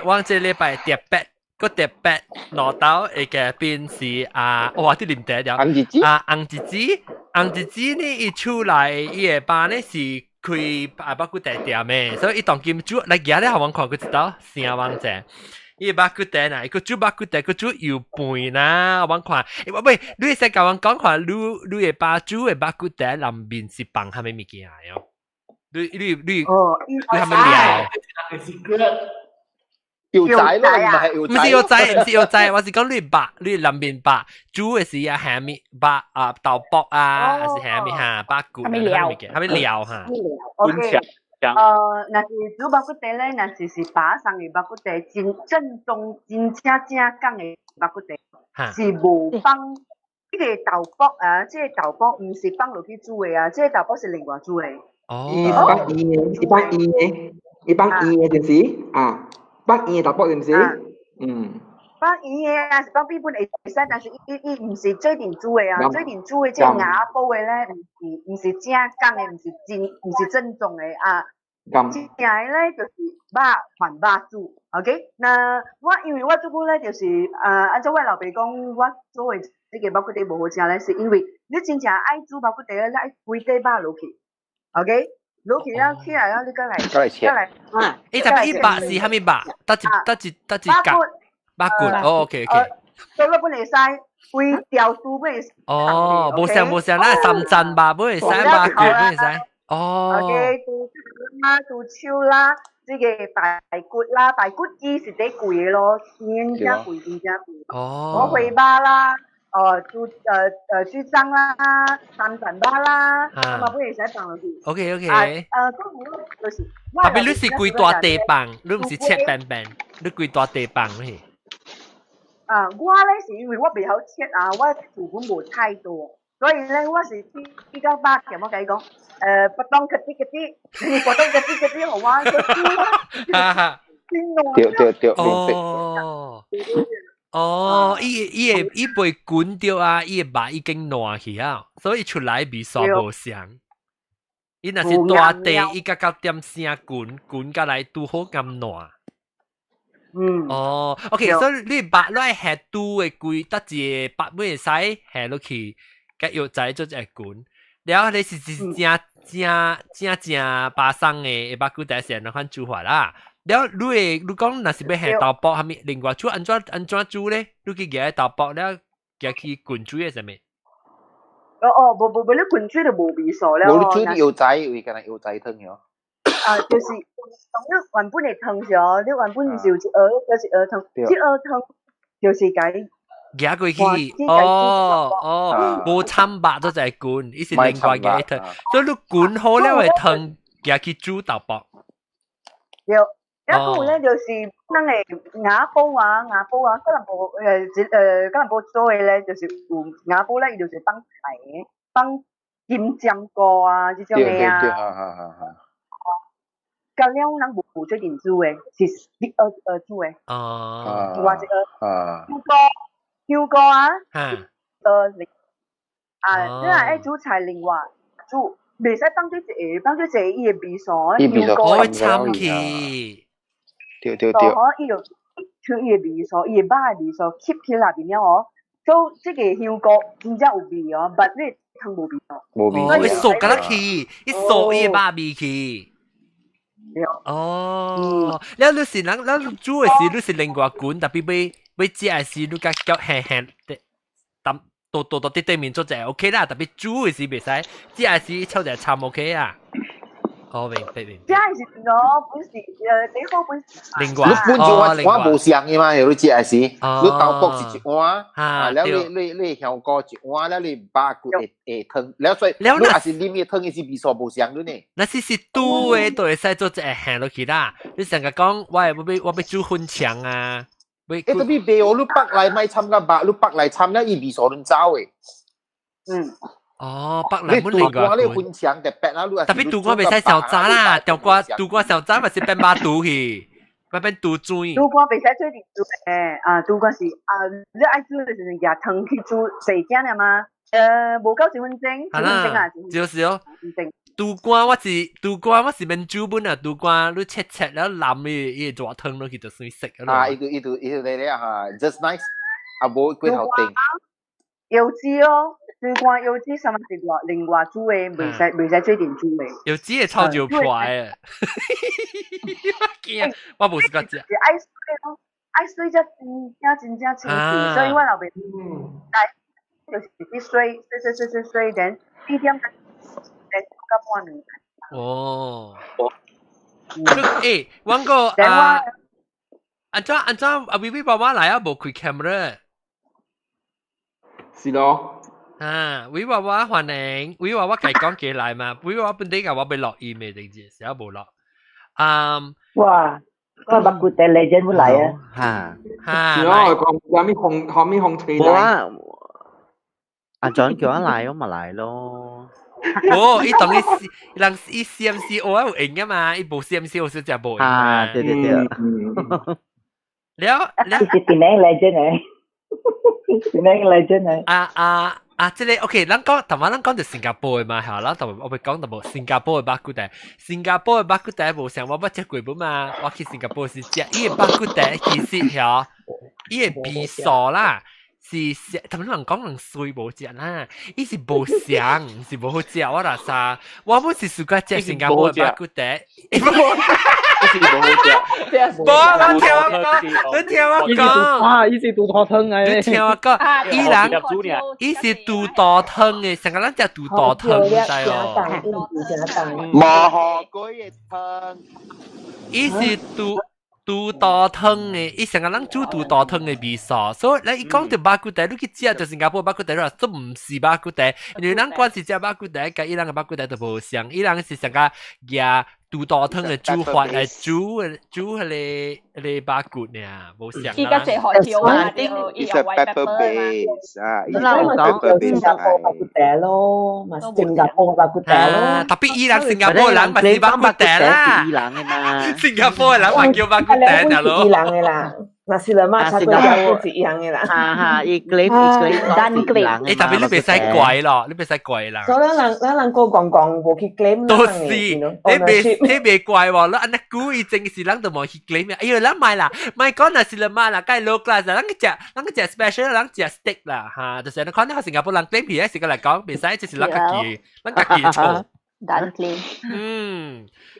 我這禮拜特別。個特別攞到一個邊是哇啲連帶咗，紅姐姐呢一出來，伊個爸呢是開巴古地店嘅，所以伊當今煮嚟而家咧，我看佢知道成王者，伊巴古地嗱，佢煮巴古地，佢煮油飯啦，我看，喂，你使甲我講看，你個爸煮嘅巴古地南面是放蝦米物件啊？你係咪料？要仔咯，唔係要仔。唔是要仔，唔是要仔，我是講你白，你南邊白，煮嘅是啊蝦米白豆卜啊，還是蝦米嚇，白骨，蝦米料嚇。OK，那是煮白骨地咧，那就是巴生嘅白骨地，正宗真正講嘅白骨地，是無放呢個豆卜啊，即係豆卜唔是放落去煮嘅啊，即係豆卜是另外煮嘅。哦，是放鹽嘅，你放鹽嘅就是啊。放鹽豆卜是唔是？放鹽嘅啊，是放邊本會使，但是伊唔是最定煮嘅啊，最定煮嘅即係瓦煲嘅咧，唔是正港嘅，唔是正宗嘅啊。正嘅咧就是還煮 ，OK？ 那因為我做過咧就是按照我老爸講，我做嘅呢個包骨地無好食咧，是因為你真正愛煮包骨地咧，你愛規塊肉落去 ，OK？攞起啦，起來啦，你過嚟，特別一百是蝦米百？得一格，八骨，哦 ，OK， 所以本嚟使會條肚本嚟。哦，冇上啦，深圳吧，本嚟使八骨，本嚟使。哦。OK，肚超啦，呢個大骨啦，大骨雞是啲貴嘅咯，真正貴。哦。我會巴啦。豬踭啦，三層巴啦，咁啊本嚟使放落去。OK。就是。特別你是幾大地磅，你唔是切餅餅，你幾大地磅咩？我咧是因為我未好切啊，我成本冇太多，所以咧我是比較巴嘅，我講不當嗰啲，不當嗰啲好玩嗰啲。對。哦，伊被滾掉啊，伊個肉已經爛去啊，所以出來味素無香。伊若是大地，伊甲到點聲滾甲來拄好咁爛。哦 ，OK， 所以你肉來下拄嘅貴，得一個肉尾使下落去，甲藥材做一滾。然後你是正巴生嘅，肉骨第時那款煮法啦。แล้ว你講那是要下豆卜，係咪另外煮安怎煮咧？你去夾豆卜แล้ว夾去滾煮嘅係咪？冇，你滾煮就冇味素啦。冇你煮啲藥仔，會干那藥仔湯咗。就是你原本嘅湯咗，你原本是有一鵝，就是鵝湯，即鵝湯就是解。夾過去，冇參白都就係滾，伊是另外嘅湯，所以你滾好了嘅湯夾去煮豆卜。一個咧就是咱嘅瓦煲啊，可能冇做嘅咧，就是有瓦煲咧，伊就是放菜嘅，放金針菇啊，這種嘅啊。咁了，咱無最近煮嘅，是你煮嘅。或者香菇啊，你係愛煮菜另外煮，未使放啲嘢，放啲嘢伊嘅味素，香菇會參起。對，伊就像伊嘅味素，伊嘅肉嘅味素吸起來邊了哦，所以即個香菇真正有味哦，但你湯無味哦。哦，伊熟㗎啦去，伊熟伊嘅肉味去。哦，แล้ว你是咱煮嘅時，你是另外滾，特別要煮嘅時，你甲輕輕淡多啲對面做就 OK 啦，特別煮嘅時袂使，煮嘅時抽就參 OK 啊。哦，明。即係我本時你好本時。另外，你本就我無相嘅嘛，有你只係是，你豆卜是一碗，แล้ว你香菇一碗，แล้ว你肉骨會湯，แล้ว所以你還是裡面湯嘅是味素無相嘅呢。那是煮嘅，都會使做一下下落去啦。你成日講我要煮粉腸啊，特別白哦，你北來咪參個肉，你北來參了伊味素亂走嘅。哦，北南本另外你分享特別啦，你特別杜瓜袂使小渣啦，杜瓜小渣咪是變巴杜去，咪變杜水。杜瓜袂使做點煮嘅，杜瓜是你愛煮嘅時候拿湯去煮細隻嘅嘛，無夠1分鐘，1分鐘啊，就是哦。杜瓜我是免煮本啊，杜瓜你切แล้ว淋伊大湯落去就算食啦。itu咧嚇 ，just nice， 阿冇幾頭定。柚子哦。對關柚子什麼是另外煮嘅，未使做點煮嘅。柚子係臭椒派啊！我冇試過食。愛水咯，愛水只真正清氣，所以我後邊就是啲水，等4點再煮到半暝。哦。誒，我個安怎阿微微爸爸來啊？冇開 camera。是咯。微娃娃歡迎，微娃娃係講幾嚟嘛？微娃娃本地嘅話被落意未定啫，成日冇落。哇，個白骨頂嚟真冇嚟啊！係咯，講有咩紅吹嚟？阿 John 叫我嚟，我咪嚟咯。哦，伊當伊 CMCO 有型噶嘛？伊冇 CMCO 小只冇。啊，對。了，是邊個嚟真係？邊個嚟真係？即係 OK，咱講到新加坡嘅嘛，係啦，同我咪講到冇新加坡嘅巴骨茶，新加坡嘅巴骨茶冇上我捌食過本嘛，我去新加坡是食，伊嘅巴骨茶其實係，伊嘅味素啦，是食，同人講人水冇食啦，伊是冇香，是冇好食我啦啥，我冇是暑假食新加坡嘅巴骨茶。是冇好食。冇，你聽我講。啊，伊是杜大湯嘅。你聽我講，伊是杜大湯嘅，成個人食杜大湯，唔知哦。麻河龜嘅湯。伊是杜大湯嘅，伊成個人煮杜大湯嘅味素，所以你講到巴骨茶，你去食就新加坡巴骨茶啦，都唔是巴骨茶，因為咱關係食巴骨茶，甲伊人嘅巴骨茶都無相，伊人是成個嘢。杜大湯嘅煮法係煮係巴骨呢，冇相啦。依家最海條啊，啲伊係 pepper base 啊，伊係 pepper base 新加坡巴骨茶咯，咪新加坡巴骨茶咯。特別伊朗新加坡人咪是巴骨茶啦，伊朗嘅嘛。新加坡人咪叫巴骨茶大佬。伊朗嘅啦。那是啦嘛，差不多是一樣嘅啦。哈，一粒單粒。誒，特別你別使貴咯，你別使貴啦。所以咱個講無去 claim 都是，你別貴喎，你安尼估伊正是人都冇去 claim 哎呦，咱買啦，買講那是啦嘛啦，該 low class 啦，咱個食 special， 咱食 steak 啦，嚇，就是你看呢個新加坡人 claim 皮，時個嚟講，別使就是咱家己錯。單 claim。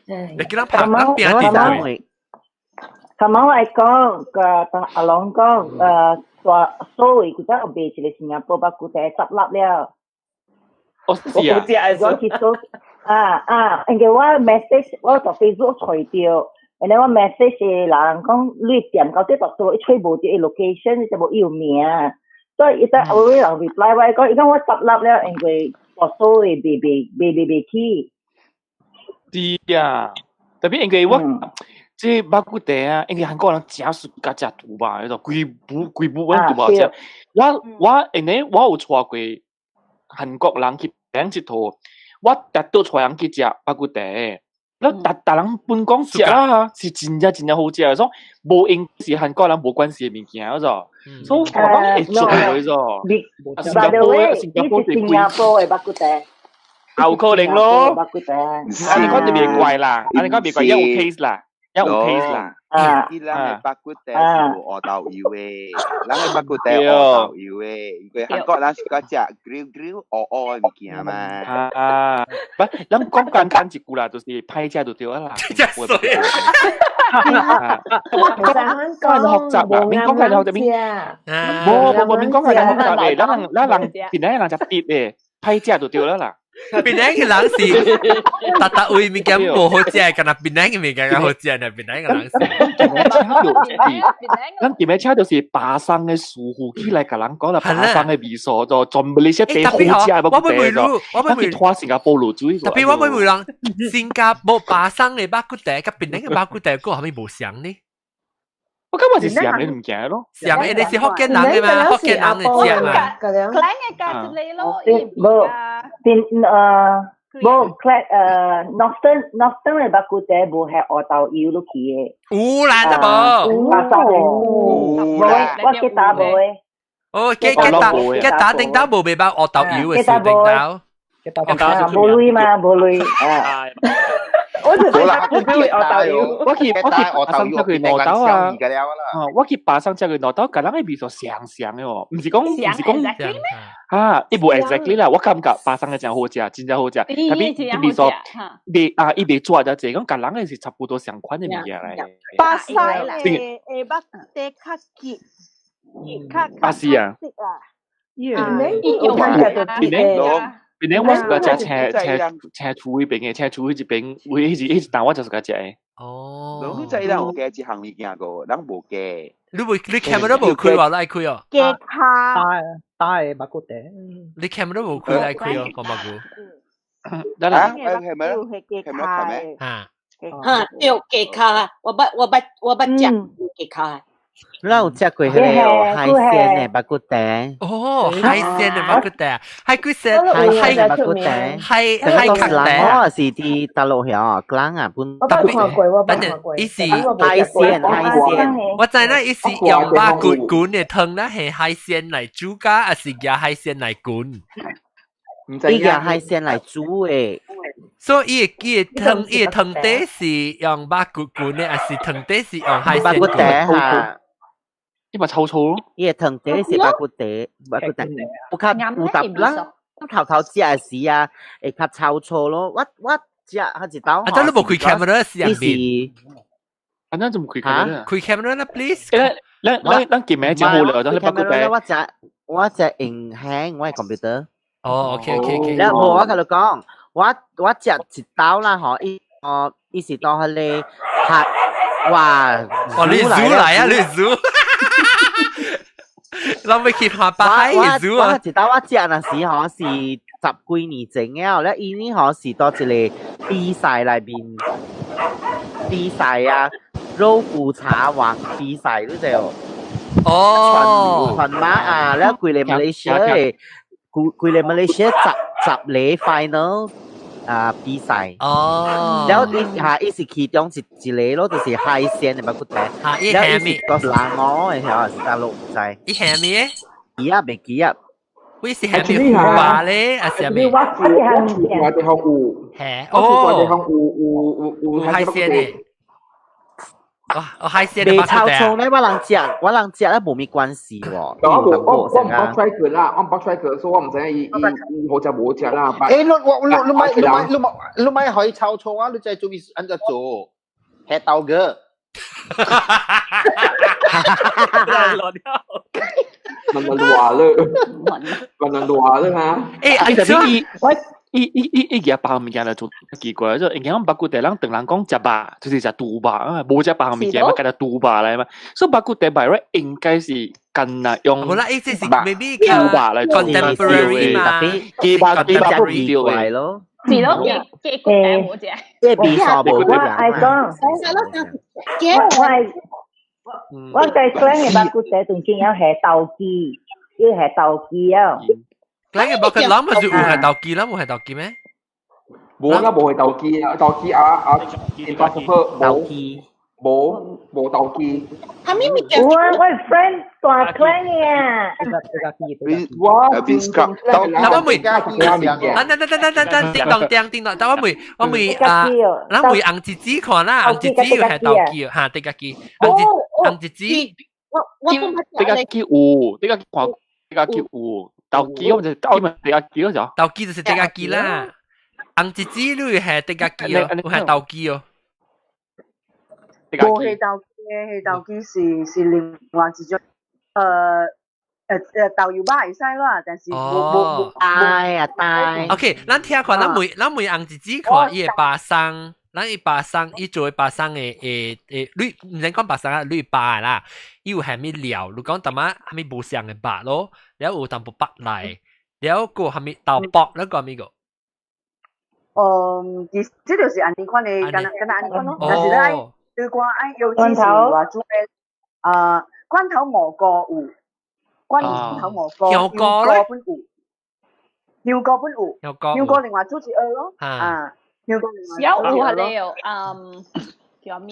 你叫咱拍，咱邊啲嚟？頭晚我講個阿龍講大所謂佢真係賣一個新加坡巴骨茶執笠了。我知啊。我去做因為我 message 我喺 Facebook 除掉，然後我 message 人講你點到底到做一吹無到 location 就冇要名，所以一陣我會人 reply 我講，而家我執笠了，因為大所謂未去。是啊，特別因為我。即巴骨茶啊，因為韓國人真是加食杜吧，迄個規部揾杜吧食。我因為我有帶過韓國人去兩一趟，我特倒帶人去食巴骨茶，แล้ว大人本講食啦，是真正好食，所以無因是韓國人無關係嘅物件，嗰種，所以我講會做嗰種。新加坡嘅巴骨茶。有可能咯，安尼講就別怪啦，安尼講別怪有 case 啦。有 case 啦，伊人嘅巴骨茶是無鵝豆油嘅，人嘅巴骨茶鵝豆油嘅，因為韓國人是講食 grill 鵝嘅物件嘛。不，咱講簡單一句啦，就是歹食就對啦。真衰啊！講學習啦，免講係學習免。冇免講係學習嘅，咱人邊啲人就跌嘅，歹食就對啦。邊個人是特特會物件無好食，咁啊邊個物件好食呢？邊個人是？咱點樣車就是巴生嘅舒服起來，甲人講啦，巴生嘅味素就全部呢些地好食嘅不過就，我去拖新加坡路水。特別我會人新加坡巴生嘅巴骨茶，甲邊個巴骨茶個係咪無相呢？我感個是上你唔驚咯。上你是福建人嘅嘛？福建人嘅食嘛？可能嘅價值你咯，Northern 嘅白骨茶無係學豆腰都起嘅。有啦，得無？我記打無嘅。哦，幾打定打無未包學豆腰嘅樹定豆。無類嘛，無類啊。我就係白骨茶學豆腰。我去巴生只佢攞豆啊！我去巴生只佢攞豆，咁樣係變咗上嘅喎，唔是講啊，一部 exactly 啦，我感覺巴生嘅真好食，真正好食。特別特別說，一邊做咗這種，咁樣係差不多相款嘅物件嚟。巴生誒北地較結，巴西啊，邊啲我是個隻車廚嗰邊嘅，車廚嗰邊會一直但我就是個隻。哦，你真係有嘅一項物件個，咱無嘅。你 camera 冇開喎，拉開哦。嘅卡打係白骨茶。你 camera 冇開拉開哦，講乜嘢？得啦，係咪？係咪？嚇要嘅卡，我不食嘅卡。เราจะคุยให้เราไฮเซียนเนี่ยบักกุเต๋โอ้ไฮเซียนเนี่ยบักกุเต๋ไฮกุเซนไฮบักกุเต๋ไฮคักเต๋อ๋อสิที่ตลกเหรอกลางอ่ะพุ่น特別等陣伊是ไฮเซียน我知啦伊是用把卷嘅湯啦係海鮮嚟煮㗎還是用海鮮嚟卷呢個ไฮเซียน嚟煮嘅所以伊嘅湯底是用把卷嘅還是湯底是用海鮮บักกุเต๋ค่ะ因為臭臭咯，呢個湯底是บักกุเต๋不卡有搭啦頭食時啊會較臭臭咯我食下一刀啊真係冇開 camera 試入面啊那怎麼開 camera 開 camera 啦 please 咱見名就冇了，咱你บักกุเต๋我隻影響我係 computer 哦 OK แล้ว我同你講我食一刀啦嗬伊是當佢哋拍哇你煮嚟啊你煮เราไม่คิดว่าป้าให้รู้อ่ะ我知道我食那時可是10幾年前嘅，咧伊呢可是到一個比賽裏邊比賽啊，肉骨茶王比賽嗰隻哦，全馬啊，咧佢哋馬來西亞嘅，佢哋馬來西亞十里 final 啊比賽哦，แล้ว伊是其中一個咯，就是海鮮嘅บักกุเต๋แล้ว伊是個冷鵝嘅，係是大陸仔。伊係咩？幾啊？未幾啊？會是係咩話咧？啊是咩？我哋學湖，係哦，我哋學湖海鮮嘅。海鮮未臭臭咧，我人食咧冇咩關係喎。我北水佢啦，我北水佢，所以我唔知伊好食冇食啦。你咪可以臭臭啊！你再做按照做，吃豆嘅。問話啦，問話啦嚇。誒，特別伊嘢白物件嚟做奇怪，即係人講บักกุเต๋人等人講食白，就是食杜白啊，冇食白物件，乜叫做杜白嚟嘛？所以บักกุเต๋白咧應該是近啊用。好啦，意思是 maybe 叫 contemporary 嘛，幾百調嚟咯。是咯，幾個冇隻。即係比賽冇嘅。我計講嘅บักกุเต๋仲見有係豆機，要係豆機啊。你嘅บักกุเต๋諗係做係豆機啦，冇係豆機咩？冇啦，冇係豆機啊，impossible 豆機。冇豆機。係咪咪嘅？我 friend 大 clan 嘅。哇！但我未，叮當，但我未啊，咱未紅紙紙看啦，紅紙紙要係豆機嚇，地家機，紅紙紙，地家機有，地家看，地家機有，豆機我就地家機咯就，豆機就是地家機啦，紅紙紙你要係地家機哦，唔係豆機哦。冇氣豆機是另外一種豆油巴係西啦，但是冇大。OK，咱聽看，咱每紅紙紙看伊個巴生，咱伊巴生，伊做巴生誒，你唔使講巴生啊，你巴啦，伊有係咩料？你講淡仔係咪無相嘅巴咯？然後有淡薄白嚟，然後個係咪豆卜？那個咩個？這就是安尼款嘅，跟安尼款咯，但是咧。對瓜愛有支持話煮嘅罐頭蘑菇有，罐頭蘑菇，香菇咧，本有，香菇本有，香菇另外煮一二咯，啊，香菇另外。小有係你哦，叫咩？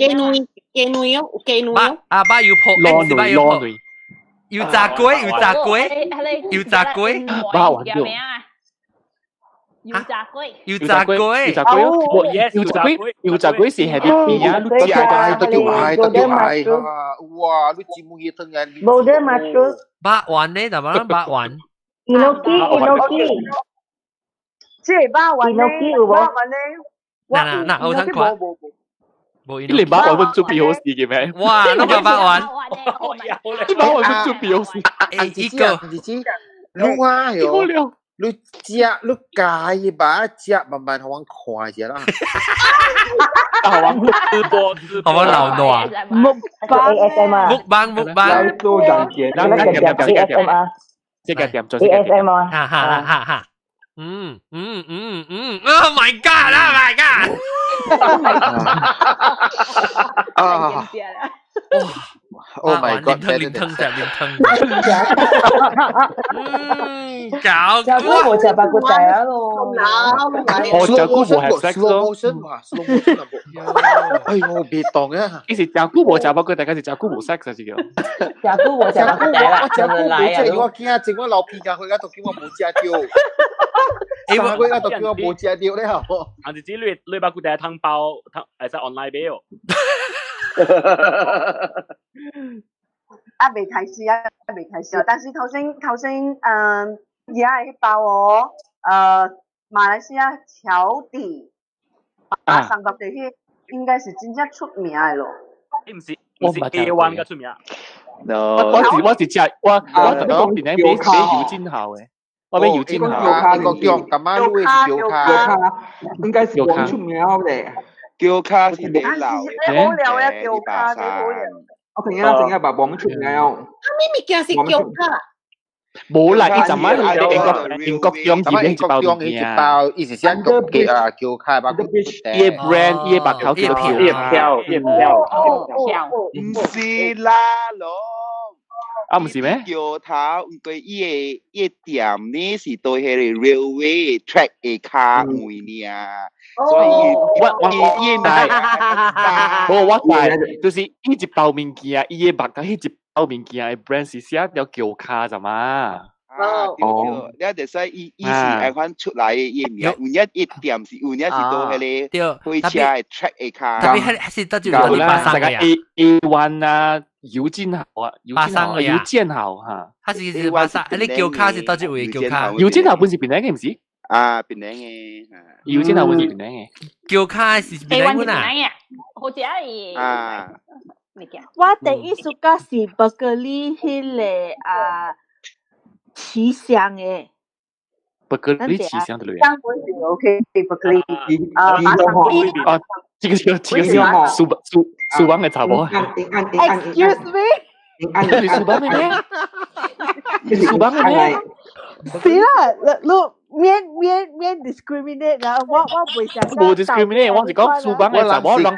雞女哦，雞女哦。巴要破，攞女。要炸龜，要炸龜，要炸龜，巴玩咗。要炸龜，要炸龜，要炸龜，要炸龜是係啲咩啊？你炸係得叫哇！你節目嘢真係。冇得嘛做。八環呢？就乜八環？Inoki，即係八環呢？八環呢？嗱，好聽啩。你連八環都做表示嘅咩？哇！呢個八環，你八環都做表示。呢個，你話喲。你食你介把食慢慢好玩看下啦。好玩直播，好玩流暖。mukbang。多人見，即係點做 ASMR。哈。Oh my god! Oh my god! Oh my god！ 連吞搞我就八個仔啊咯。我就估冇係 sex 咯。哎呦，別當啊！其實就估冇就八個，大家就就估冇 sex 啊，自己。就估我就八個仔啦，我就估冇即係我驚整我老片㗎，佢而家都叫我冇食掉。佢而家都叫我冇食掉咧，係冇。我哋知你八個仔湯包湯係在 online 俾我。未提示啊，未提示啊！但是頭先而家係包我馬來西亞橋底三角地區應該是真正出名嘅咯。唔是 A1 嘅出名。我是只我當年咧俾姚堅校嘅，我俾姚堅校。個叫咁啱都係叫卡，應該是黃出名嘅。叫卡是你老嘅，叫卡我陣間把黃出名。咩物件是叫卡？冇啦，呢陣晚英國用字咧就包面啊，意思先叫卡吧。依 brand 依白口叫票，唔是啦，咯。啊，唔是咩？叫他佢依店呢是對係 railway track 嘅卡位呢，所以依咪我係就是一隻包面件啊，依白口一隻包面件啊 brand 是寫有叫卡咋嘛？哦，你就所以依是係翻出來嘅嘢名，換一店是換一是到係你開車係 track 嘅卡，特別係得住嗰啲8三嘅 A1 啊。姚堅校啊，姚堅校嚇，他是8三，你叫卡是得住會叫卡。姚堅校本是邊領嘅唔是？啊，邊領嘅，姚堅校本是邊領嘅？叫卡是邊領啊？好似係啊，我第一暑假是伯格利迄個慈祥嘅。伯格利慈祥的類。香港是 OK， 伯格利啊，這個是蘇邦嘅查某。Excuse me， 你蘇邦嘅咩？蘇邦嘅咩？是啦，免 discriminate 啊！我唔想。冇 discriminate，我是講蘇邦嘅查某，讓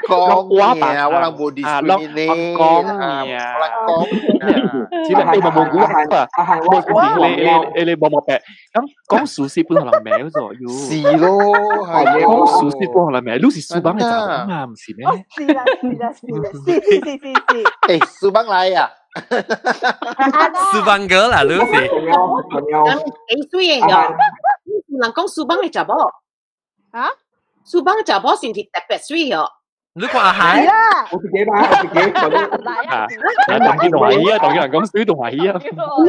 我白，我冇 discriminate，講只係你冇估啊！你冇白，講蘇氏本來名咗，是咯，係講蘇氏本來名，你是蘇邦嘅查某嘛？唔是咩？是啦，誒，蘇邦嚟啊！蘇邦哥啦，你是。幾歲嘅？人講蘇邦嘅查某，啊？蘇邦嘅查某先至特別水哦。你講阿海啦，我自己吧，我自己。當然懷疑啊，當然人講水同懷疑啊。No，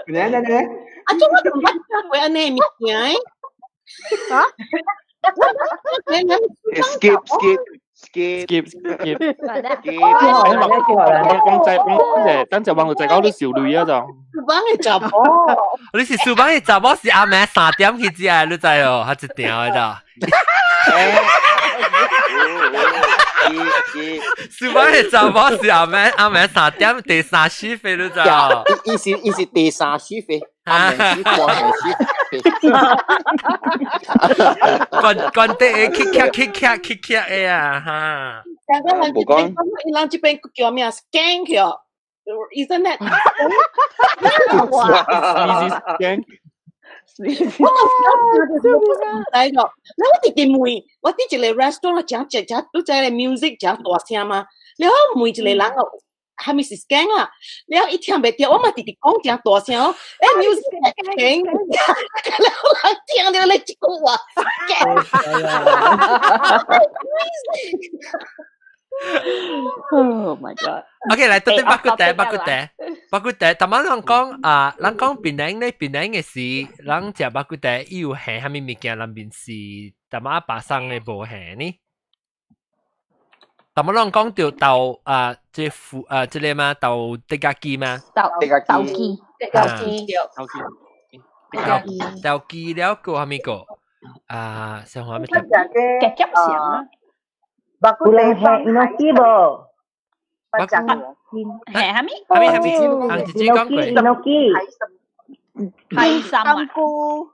你，啊，做乜同乜會安尼物件？啊 ？skip。等陣網絡就講啲少女啊就。蘇邦嘅查某，你是蘇邦嘅查某是阿妹3點去食啊？你知哦，還一點嘅咋？蘇邦嘅查某是阿妹3點第3時飛，你知哦？伊是第3時飛。關地嘅 kick 嘅啊哈！香港人这边叫咩 ？scan 佢 ，isn't that？ scan。嚟咗，我哋嘅妹，我哋一個 restaurant 講都在嚟 music 講大聲嘛，然後妹一個人哦，係咪是 scan 啊？然後一聽唔到，我咪直直講講大聲哦，誒 music 係 scan， 然後人聽到你一句話 Oh my god！ OK， 嚟到啲巴古地，頭先人講人講檳榔嘅事，人食巴古地要係蝦米物件，人面是頭先巴生嘅無係呢？頭先人講到即個嘛，到地家雞嘛，豆雞了個蝦米個上海咩？嘅汁上啊！巴古地放Inoki bo. Hami? Ang Gigi con quỷ. Inoki. Hay sâm cu.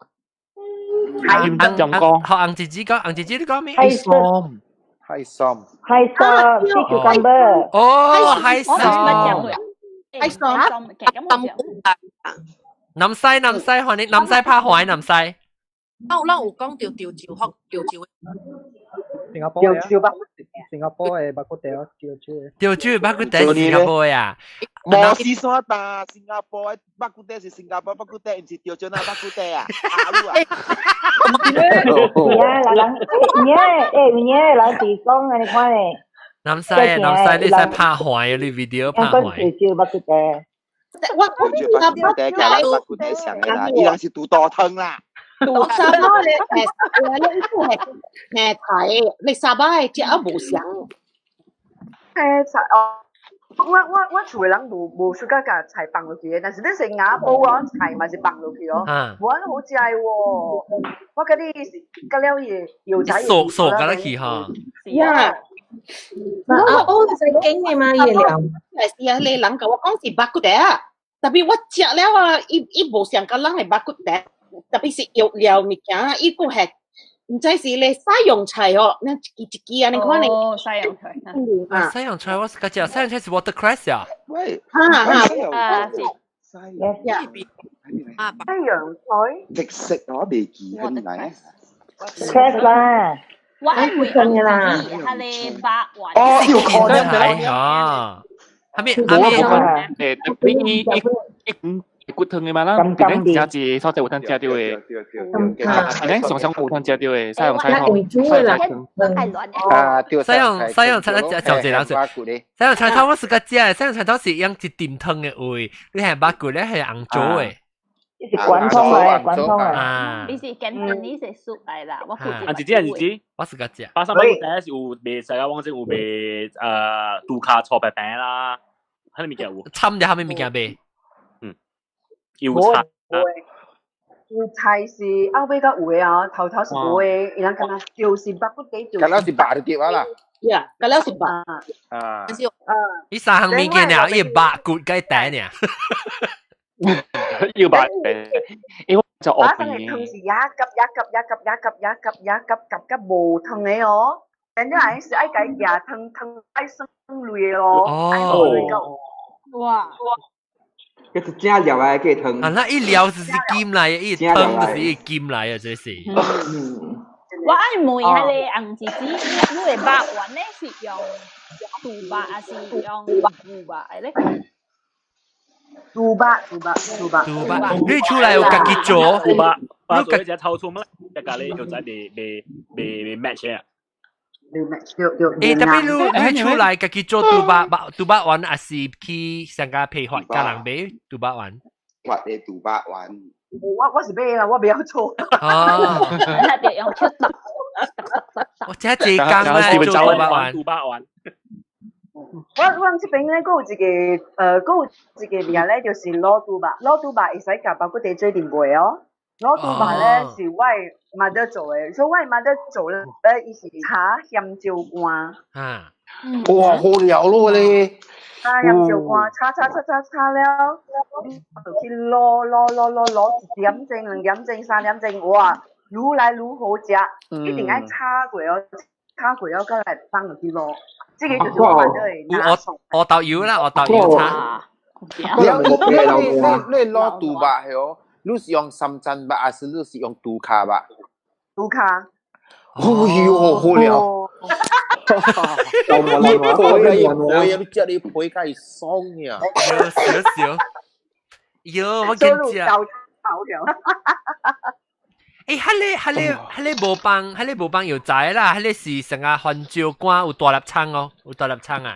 Kim đất chồng con. Họ ăn Gigi có mấy? Hay xôm. Hay sea cucumber. Oh, hay xôm. Hay xôm. Nằm say, hỏi đi, nằm say pa hỏi nằm say. 我有講調照。新加坡嘅巴古地咯，調住巴古地新加坡呀。冇試錯但新加坡嘅巴古地是新加坡巴古地，唔是調轉那巴古地啊！人地講啊，你看咧。南西，你使拍壞你 video 拍壞。調巴古地。我巴古地，假巴古地上嘅啦，依家是杜多湯啦。杜沙巴咧，呢個係睇，你沙巴係只一無相。我厝嘅人無暑假甲菜放落去嘅，但是你新加坡嗰菜嘛是放落去哦，無好食喎。我嗰啲加了嘢油菜熟㗎啦去哈。呀，我係經嘅嘛嘢料。係啊，你人甲我講是巴古地啊，特別我食了啊，伊無相個人係巴古地。特別是肉料物件，依個係唔知是你西洋菜哦，那一支啊，你看你。哦，西洋菜。西洋菜我是個只，西洋菜是 watercress 啊。喂，西洋菜。直食我未見嘅嚟。cress 啦。我係會講啦，係你白雲。哦，要看係啊。係咪？骨湯嘅嘛啦，檳榔加字所在有通食到嘅，檳榔上上有通食到嘅，西洋菜嗬，西洋菜。西洋菜就這樣說，西洋菜湯我是個只，西洋菜湯是用一點湯嘅味，你係八骨咧係紅棗嘅。是滾湯嚟，滾湯啊！你是Cantonese嘅 soup 嚟啦，我啊，姐姐，我是個只。巴沙巴古地是有賣世界往正有賣杜卡錯白餅啦，喺裏面有。參咗下面物件賣。油菜，油菜是後尾個有嘅啊，頭是冇嘅，然後咁啊，就是巴古地就。咁樣是白就跌咗啦。呀，咁樣是白。啊。呢三項物件啊，要白骨雞蛋啊。要白餅，因為就惡嘅。湯是一級無湯嘅哦，人家係是愛計廿湯愛生類咯，愛類個。哇！這是假料啊，給湯。啊，那一料是金來嘅，一湯就是一金來嘅，這是。我愛問下你紅姐姐，你哋白雲咧是用杜白還是用烏白咧？杜白，你出來有自己做。杜白，你做一隻臭醋乜？一咖喱又仔未 match 啊！誒，特別你出來自己做杜白雲，還是去上家配合家人買杜白雲？或者杜白雲。我是買啦，我不要做。哦。那就用出汁。我真係正剛咧做杜白雲。杜白雲。我這邊咧，嗰有一個名咧，就是攞杜白，會使夾包嗰啲最定位哦。攞杜白咧是我mother做嘅，所以我mother做咧，伊是炒香蕉乾。啊！哇，好料咯你！炒香蕉乾，炒了，就去攞1點鐘、2點鐘、3點鐘，哇，愈來愈好食，一定要炒過哦，再來放落去攞。这个就是我们的拿手。我豆油啦，我豆油叉。你攞杜巴係哦，你是用深圳吧，還是你是用杜卡吧？杜卡。哎呦，好了。你配啊，你知你配梗係爽呀。少。喲，我跟住啊。誒，迄個無幫有仔啦，迄個是成個番椒乾有大粒葱哦，有大粒葱啊。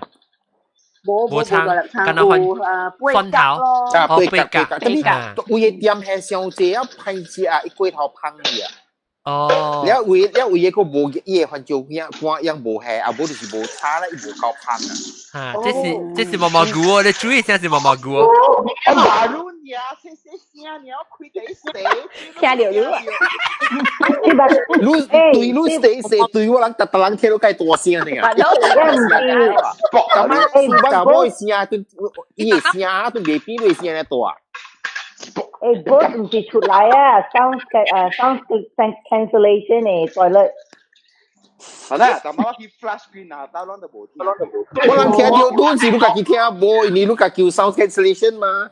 冇葱，干那番蒜頭，貝格，咁你有嘢店係上濟啊，批字啊，一龜頭烹嘅啊。哦，แล้วอีกก็บ่เย่ฟันโจเนี่ยกว่ายังบ่แฮอ่ะบ่สิบ่ช้าแล้วอีบ่เข้าพังอ่ะ这是毛毛菇哦，你注意一下是毛毛菇哦。马路你啊，谁你要开给谁？听了了。你对我人特人聽到計大聲嘅啊。搏咁樣，但係聲啊，對伊嘅聲啊，對未比對聲咧大。boss 唔是出來啊 ，sound cancellation 嘅 toilet。係啦，但係我去 flash screen 啊，打亂就冇聽。我人聽到當時你家己聽無，你家叫 sound cancellation 嘛？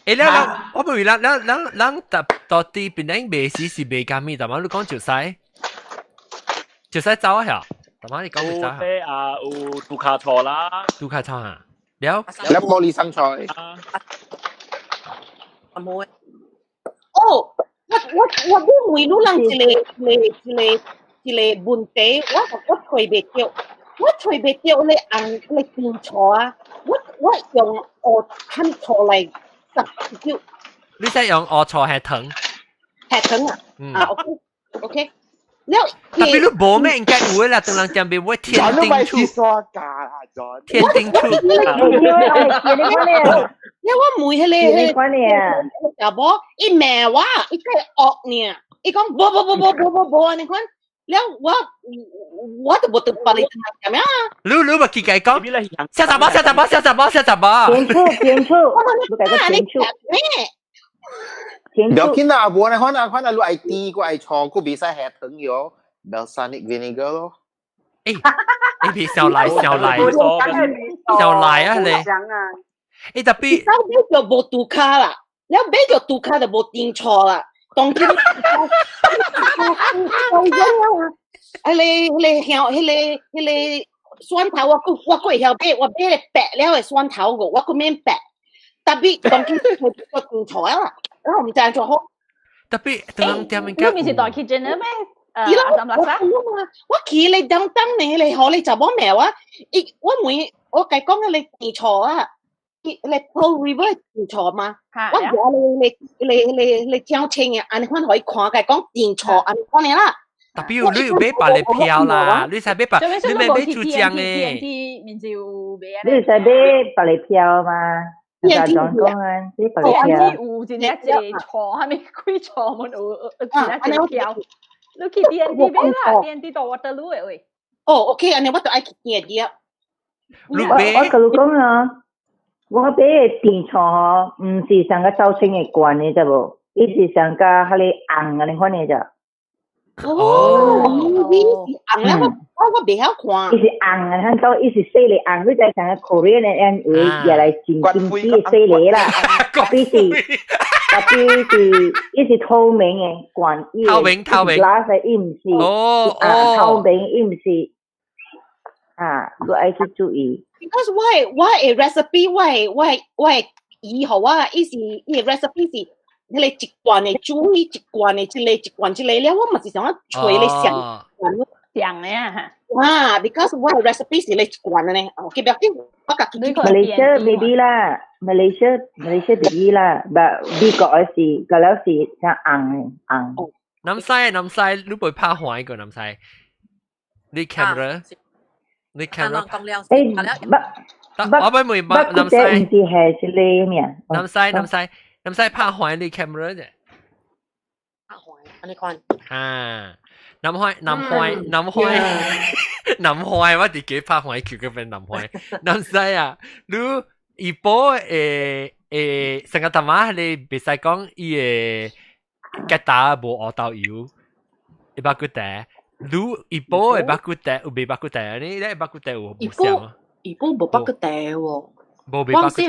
誒，我問你啦，咱到底邊啲美食是賣緊咩？但係你講就使走啊嚇，但係你講就走。有杜卡錯啦，杜卡錯啊！แล้ว玻璃生菜冇啊！哦，我都每路人一個問題，我吹袂掉你紅你變錯啊！我用鵝หั่錯嚟十條。你使用鵝錯係藤？係藤啊！OK。tapi lu bome engkau gue lah tengah jambi gue天丁處，天丁處。你我妹係你，又冇一咩話，一個惡呢，一講冇，你看，แล้ว我都冇得把你點樣啊？你咪佢計講，小雜包。邊處，你計個邊處咩？เดี๋ยวกินอาบัวนะเขาน่ะรู้ไอตีกูไอชอกูบีใส่แฮถึงอยู่เบลซานิกวินิเกอร์咯你別小賴啊你！特別，你就冇杜卡啦，你買咗杜卡就冇訂錯啦，當天你蒜頭我會曉買，我買白了嘅蒜頭個，我個免白，特別當天佢訂錯啦。我唔贊助好。特別當店你咪是代 kitchen 咩？阿什拉沙？我企你等你好你就冇咩話？我計講你訂錯啊！你 Pearl River 訂錯嘛？我話你交錢嘅，你可以看計講訂錯，你講你啦。特別你要買白你票啦，你使買白，你咪買珠江嘅。面就買啊！你使買白你票嘛？就講啊，啲白票。有真係一個錯，係咪幾錯？我有真係一個票。你去 D&D 買啦 ，D&D 到 Waterloo 嘅喂。哦 ，OK， 安尼我就愛去 D&D 啊。我同你講啊，我買嘅電廠嗬，唔是上個周青嘅罐嘅啫噃，伊是上個迄個紅嘅，你看嘅咋？你紅啦，我未曉看。伊是紅嘅，睇到伊是細粒紅，佢就成個 Korean 嘅嘢，越嚟漸漸啲細粒啦，特別是伊是透明嘅罐，透明glass 嘅，伊唔是，透明伊唔是，我愛去注意。Because 我嘅 recipe 我係以後啊，伊個 recipe 是。你一罐嘅煮，一罐嘅一罐咧，我咪是想要吹你上上嘅啊，because 我嘅 recipe 是你一罐嘅咧，記唔記得？我夾住Malaysia maybe 啦 ，Malaysia maybe 啦，但美國嘅是，嗰兩是像紅。南西，你會拍壞個南西，你 camera，我俾梅巴南西，唔是係是你咩？南西拍壞你 camera 啫。拍壞，你看。南壞，我自己拍壞佢嗰邊南壞。南西啊，你一波成個大媽你別使講伊嘅吉打無學到油，一百個地，如一波嘅巴古袋有未巴古袋啊？你咧巴古袋有冇像啊？一波冇巴古袋喎，冇未巴古袋。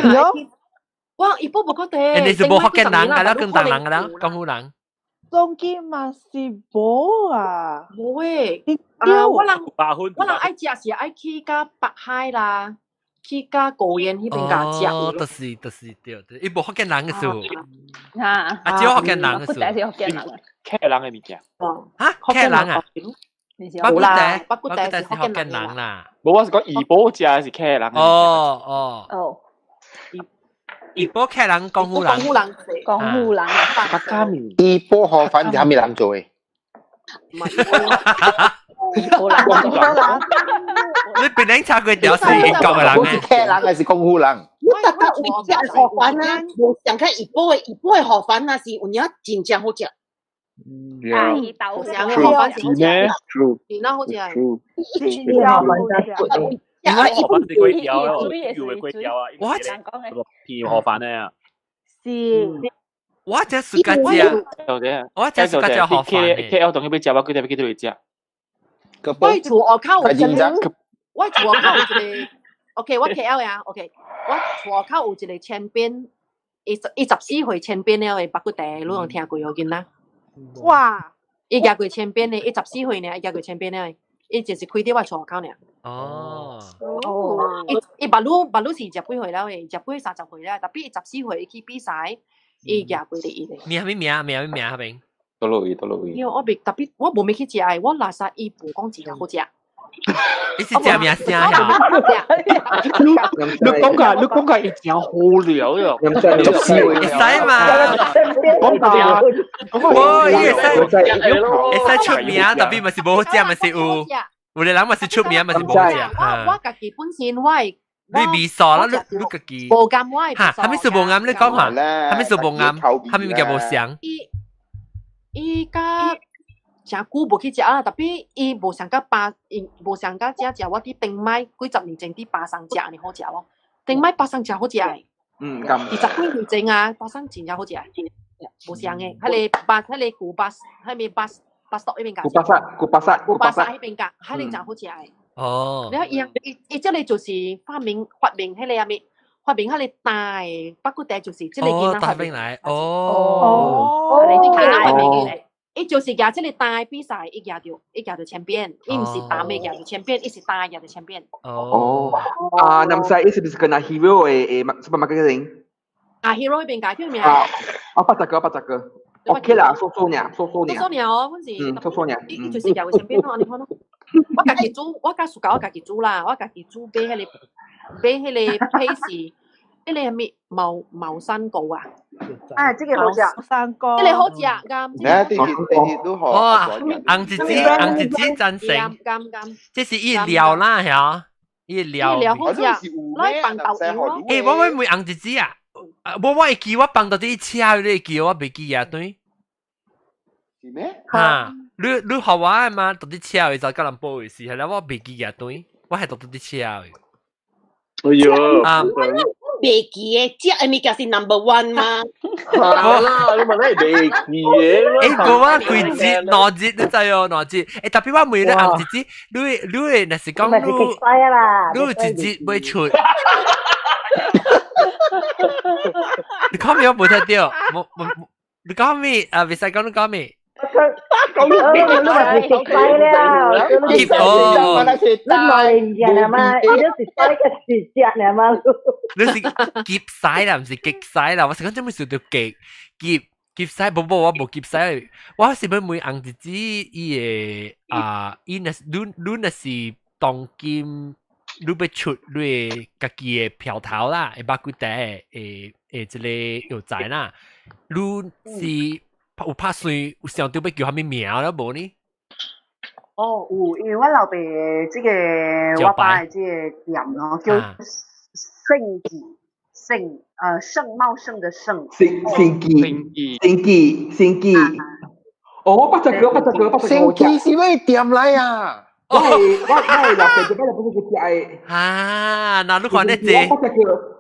哇！一波冇巴古袋。你是冇福建人噶啦，更大人噶啦，江湖人。當今嘛是冇啊，冇誒。我人愛食是愛去甲北海啦，去甲高原迄邊甲食。哦，就是對，伊無福建人嘅數。啊，只有福建人嘅數。係福建人。客人嘅物件。嚇，客人啊？巴古袋是福建人啦。冇，我是講怡保食是客人。哦。怡保客人江湖人。客家面。怡保河粉係咩人做嘅？你邊頂炒粿條是英國嘅人嘅？是客人還是江湖人？我特特有食河粉啊，無上開怡保嘅河粉啊，是有影真正好食。豆上嘅河粉是好食，真係好食。因為河粉是粿條，有嘅粿條啊，片河粉咧啊。是。我只暑假食，我只暑假食河粉。KL 同佢俾食，我佢哋俾佢哋食。我厝外口有一個，我厝外口有一個 ，OK， 我 KL 呀 ，OK， 我厝外口有一個千邊，伊14歲千邊了嘅巴古袋，你有聽過有見啦？哇！伊行過千邊呢，伊14歲呢，伊行過千邊呢，伊就是開啲我厝外口呢。哦。伊巴魯是10幾歲了嘅，10幾30歲啦，特別伊14歲去比賽，伊行過啲伊嘅。名嗰邊？多路伊。因為我特別，我冇咩去食嘅，我垃圾伊無講真係好食。你是食咩聲呀？你講佢係真好料呀！會使嘛？會使出名，特別咪是冇好食，咪是有啲人咪是出名，咪是冇好食。我家己本身我係。你味素啦，你家己。無甘我係。嚇，係咪是無甘？你講下，係咪是無甘？係咪叫無香？伊甲真久無去食啦，特別伊無像甲無像甲食我啲頂麥幾十年前啲巴生食你好食咯，頂麥巴生食好食誒。咁。20幾年前啊，巴生真正好食，無像誒，迄個古巴，迄個巴斯托迄邊價。古巴薩迄邊價，迄個真好食誒。哦。然後伊即個就是發明迄個啊咩？發明迄個大巴古袋就是即個囡仔發明來。伊就是贏即個大比賽，伊贏到前邊，伊唔是大咩贏到前邊，伊是大贏到前邊。nam saya is bisa kena hero supermarketing. Hero 嗰邊解叫咩apa jaga. OK 啦，收收鳥，哦，嗰時。收收鳥。伊就是贏到前邊咯，你看咯。我家己煮，我家暑假我家己煮啦，我家己煮買迄個配士。呢個係咩茅山糕啊？這個好食，山糕，呢個好食啱。你都好。哇，紅子真成，這是意料啦，係意料好食，攞放豆油咯。誒，我會唔會紅子啊？我會記我放到啲車你記我未記啊？對。是咩？嚇，你學我啊嘛？到啲車嘅就吉隆坡嘅事係啦，我未記啊對，我係到啲車嘅。哎呀，未記嘅，即係咪叫是 number one 嘛？係啦，你問咩未記嘅？誒，我幾節哪節你知哦？哪節？誒，特別我每日紅節，你那是講你節節會出。你講咩？我冇聽到，你講咩？啊，未使講你講咩？講你食晒了，結哦，你冇人食啦嘛？你都食晒個時間啦嘛？你是結晒啦，唔是極晒啦。我成日真係想到結晒，不，我冇結晒。我是要每紅子伊個伊那那是當今你要出你家己嘅票頭啦，會把佢第即個藥材啦，你是。有拍水，有想到要叫蝦米名啦，無呢？哦，有，因為我老爸這個我爸嘅這個店咯，叫盛記，盛茂盛的盛。盛記。哦，八隻腳。盛記是咩店嚟啊？我係老爸這邊不是佢食嘅。啊，那你看呢隻？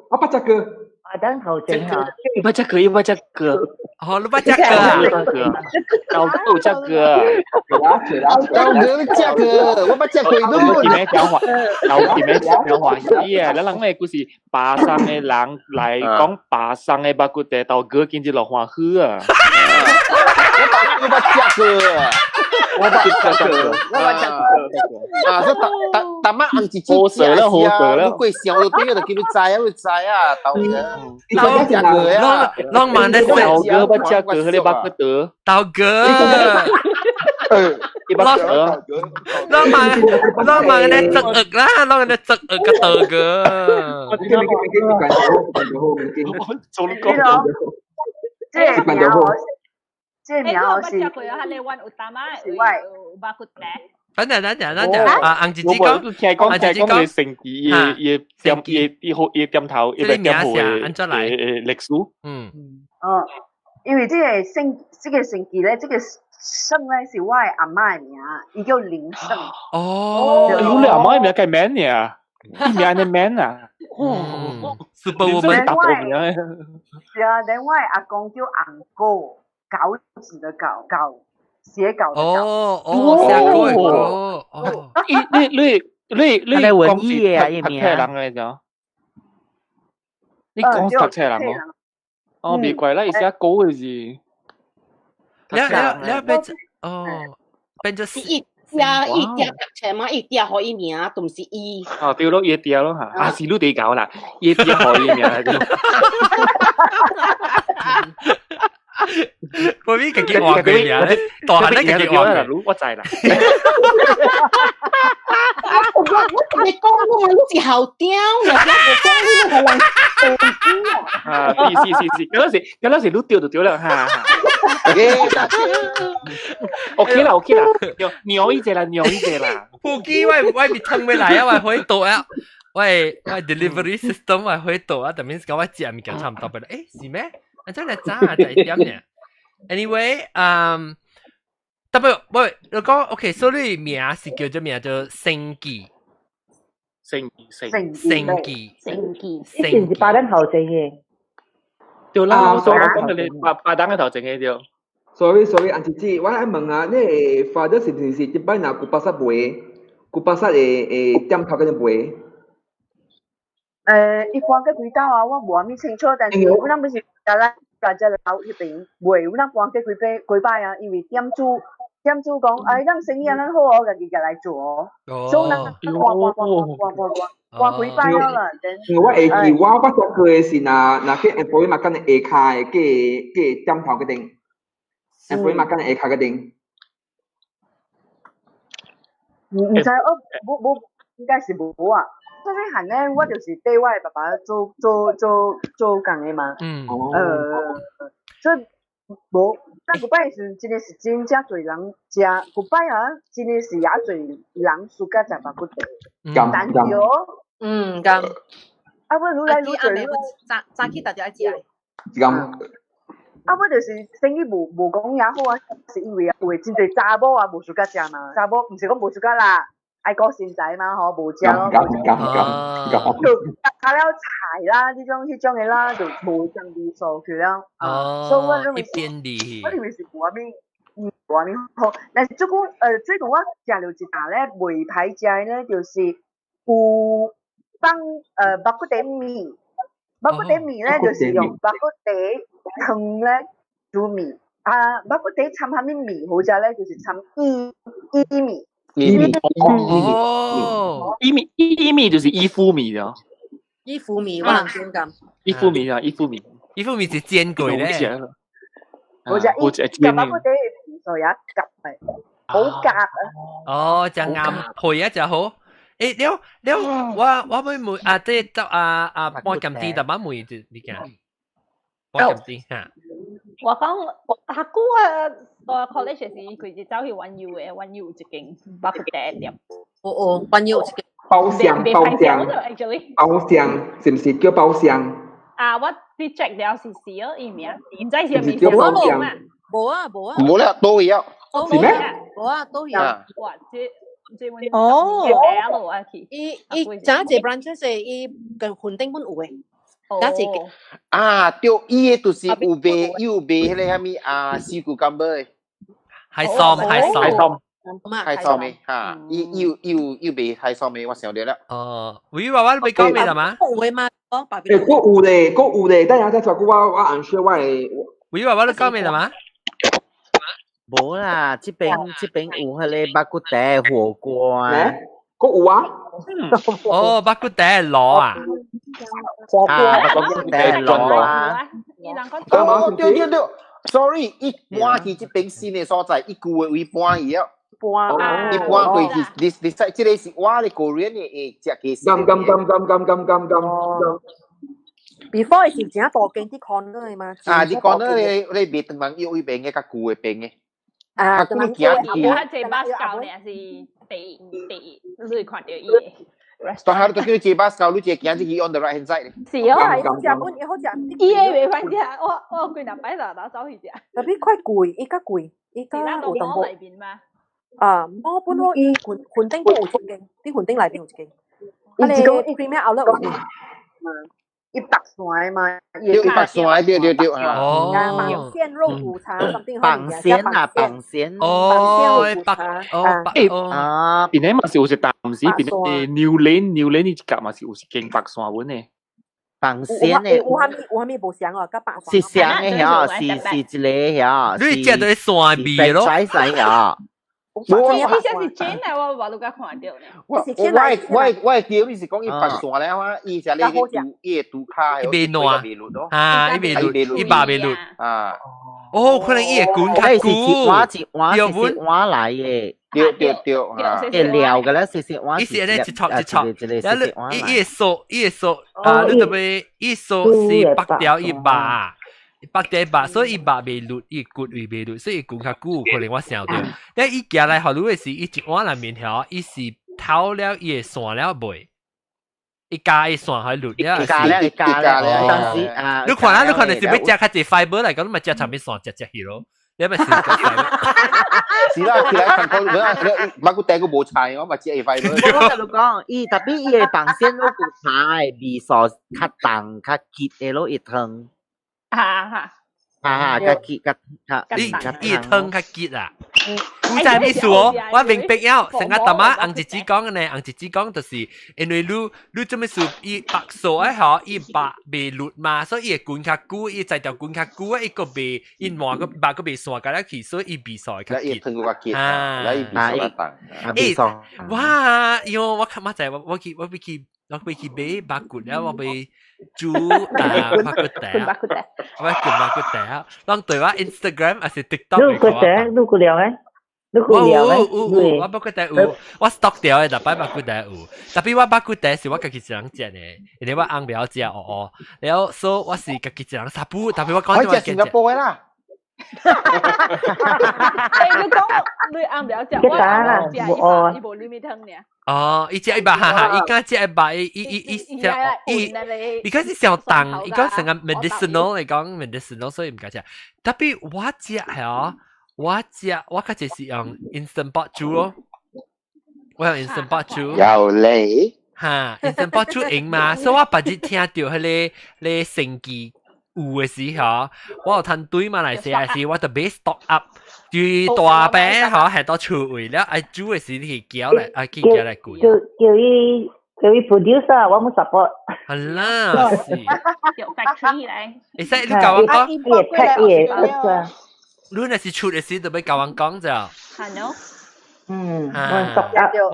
我八隻腳。我等頭整下。一百隻腳。哦，你捌食過啊？豆哥有食過，豆哥食過，我捌食過都。豆點樣話？豆點樣話語啊？咱人嘅故事，巴生嘅人嚟講巴生嘅巴骨地，豆哥見住落花墟啊！我捌食過。我捌食過。啊，所以大媽按自己食啊，你過上到邊個就叫你知啊，你知啊，豆哥。你捌食過啊？浪漫的豆哥捌食過，你捌骨地。豆哥。你捌食？浪漫嘅直อึ啦，浪漫嘅直อึ嘅豆哥。做你講。即係名我。即係名我是。等陣，阿子講，講你成記嘢點頭，一點會歷史。哦，因為這個成記咧，這個生咧是我的阿媽嘅名，伊叫林生。哦，你阿媽名叫咩名啊？啲名係咩啊？Superwoman 答到名啊！是啊，另外阿公叫昂哥。稿子的稿，寫稿的稿。寫稿嘅稿。你文藝嘅啊，讀冊人嚟咗。你講讀冊人喎？哦，別怪啦，而且稿嘅字。你變變咗一啲讀冊嘛，一啲可以名，都唔是一。哦，對咯，一啲咯嚇，啊是你哋搞啦，一啲可以名。我呢個叫話佢呀，當下呢個叫話啦，我知啦。你講我好似後雕，又講呢個係啊，是，嗰時你丟就丟了哈。OK 啦，鳥一隻啦。副機喂咪通未來啊，喂可以到啊，喂 delivery system 喂可以到啊，但係講我接咪叫差唔多嘅啦，誒是咩？真係渣就係點嘅。Anyway，特別喂，你講 OK，所以名是叫做名叫升記。升記，是八等頭整嘅。對啦，我講你八等嘅頭整嘅對。Sorry，安姐，我喺問啊，你father是一般拿古巴薩賣，古巴薩嘅點頭嗰啲賣。一般嘅幾多啊？我冇咁清楚，但是我諗唔是㗎啦。或者樓入邊會有咱關嘅幾擺啊，因為店主講，咱生意咱好哦，家己嚟做哦，所以咱掛幾擺啦。我會記，我捌食過嘅是那個 employee 嘛，跟下卡嘅店頭嗰啲 ，employee 嘛跟下卡嗰啲。唔知我應該是冇啊。所以行咧，我就是對我爸爸做工嘅嘛。所以冇，那古拜是真係是真正多人食，古拜啊，真係是也多人暑假食白骨地。但是哦，咁。啊，我愈來愈多，早起大家食。咁。啊，我就是生意無講也好啊，是因為有真濟查某啊無暑假食嘛，查某唔是講無暑假啦。愛國先仔嘛，嗬，無食咯，就加了菜啦，呢種嘅啦，就無咁啲數佢啦。所以我認為是我邊好。但是最近我食了一啖咧，袂歹食咧，就是有放白骨地米，白骨地米咧就是用白骨地湯咧煮米，白骨地摻下面米好食咧，就是摻薏米。薏米就是伊夫米啊。伊夫米我能點咁？伊夫米是煎過咧。我就夾白骨地就有夾係好夾啊。哦，就啱配啊就好。誒，你我妹啊，即係執幫撳啲，但係妹就呢件。幫撳啲嚇。我講阿姑啊，我 college 時佢就走去揾油嘅，揾油一間白骨地店。揾油一間。包廂是唔是叫包廂？啊，我啲 check 了是哦，伊名，唔知是咪？冇啊，冇啦，都有。是咩？冇啊，都有。哇，這哦，伊咋隻 branch 是伊跟肯定本有嘅。啊，對，伊個就是有賣迄個啥物啊，西古甘貝，海參嚇，伊有賣海參嘅，我想到啦。哦，喂，娃娃你講咩啦嘛？會嘛？嗰有咧，等下再照顧我按說我係。喂，娃娃你講咩啦嘛？冇啦，這邊有迄個巴骨茶火鍋。嗰有啊？哦，巴骨茶螺啊？巴骨茶螺啊？哦，對 ，sorry， 伊搬去這邊新嘅所在，伊舊嘅位搬去啊。伊搬過去，你這個是我哋Korean嘅食嘅。Before 是正多經啲 corner 嘛。啊，啲 corner 你別等忙要邊嘅，較舊嘅邊嘅。啊，咁樣嘅。這巴搞呢是第你看到伊。但係都叫這巴搞，你只行至去 on the right hand side。是啊，係好食，好食。伊嘅未翻食，我幾日擺就走去食。特別快貴，依家貴，依家有淡薄。裏邊嘛。啊，我本來盤丁都有一間，啲盤丁裏邊有一間。我哋 Premier Outlet 有間。100塊嘛，對，100塊，哦。綁鮮肉午餐，something 綁鮮啊，綁鮮。哦，邊啲嘛是有隻淡時，邊啲New Lane 呢隻嘛是有隻勁白線碗嘅。綁鮮嘅。有蝦米無香哦，甲白線。是香嘅嚇，是一個嚇。你食到蒜味咯。仔仔嚇。伊只是真嚟，我話你甲看到咧。我叫你是講伊白線咧嘛，伊只你杜卡，伊未爛咯，啊，伊未爛，伊爸未爛啊。哦，可能伊會滾較久，要碗碗嚟嘅，對，嘅料嘅咧，食碗。伊是咧一撮，伊會素啊，你特別伊素是白條伊爸。白地白，所以伊白未綠，伊骨味未綠，所以講較久可能我想到。但伊行來學你嘅是，伊一碗內面條，伊是偷了伊嘅蒜了未？伊加伊蒜還綠了，加了，但是啊，你看啦，你可能是要食較濟 fiber 嚟講，你咪食前面蒜食去咯，你咪是是啦，其實韓國馬古地個冇菜，我咪食 fiber。我就講，伊特別伊嘅綁鮮肉骨菜，味素較重較結嘅咯，一湯。較結伊湯較結啊！你知咩事哦？我明白了，成個大媽紅姐姐講嘅呢，紅姐姐講就是因為你做咩事？伊白素誒嗬，伊白未綠嘛，所以伊滾較久，伊在條滾較久，伊個未伊換個白個未散㗎啦，去，所以伊味素較結啊！誒，哇！喲，我琴日就我去買白骨了，我去煮白骨茶，我去白骨茶，當對話 Instagram 還是 TikTok 嚟講。錄個料誒，我白骨茶有，我 stock 掉嘅，但係白骨茶有，特別我白骨茶是我自己一人食嘅，因為我翁表食哦，然後所以我是自己一人撒布，特別我講咗我食新加坡嘅啦。你講你啱了食，我食伊無裡面湯呢。哦，伊食一百伊講食一百，伊講是上重，伊講成個 medicinal 嚟講 medicinal， 所以唔敢食。特別我食係哦，我較就是用 instant pot 煮咯，我用 instant pot 煮。有你嚇 instant pot 煮贏嘛，所以我白日聽到迄個成記。有嘅時候，我有通對馬來西亞時，我特別 stock up，對大餅嗬係到廚位了，愛煮嘅時你去叫嚟，愛去叫嚟攰。叫伊 producer， 我冇 support。係啦，是。有 factory 嚟。你使你教我講。你若是出嘅時，就俾教我講就。係咯。我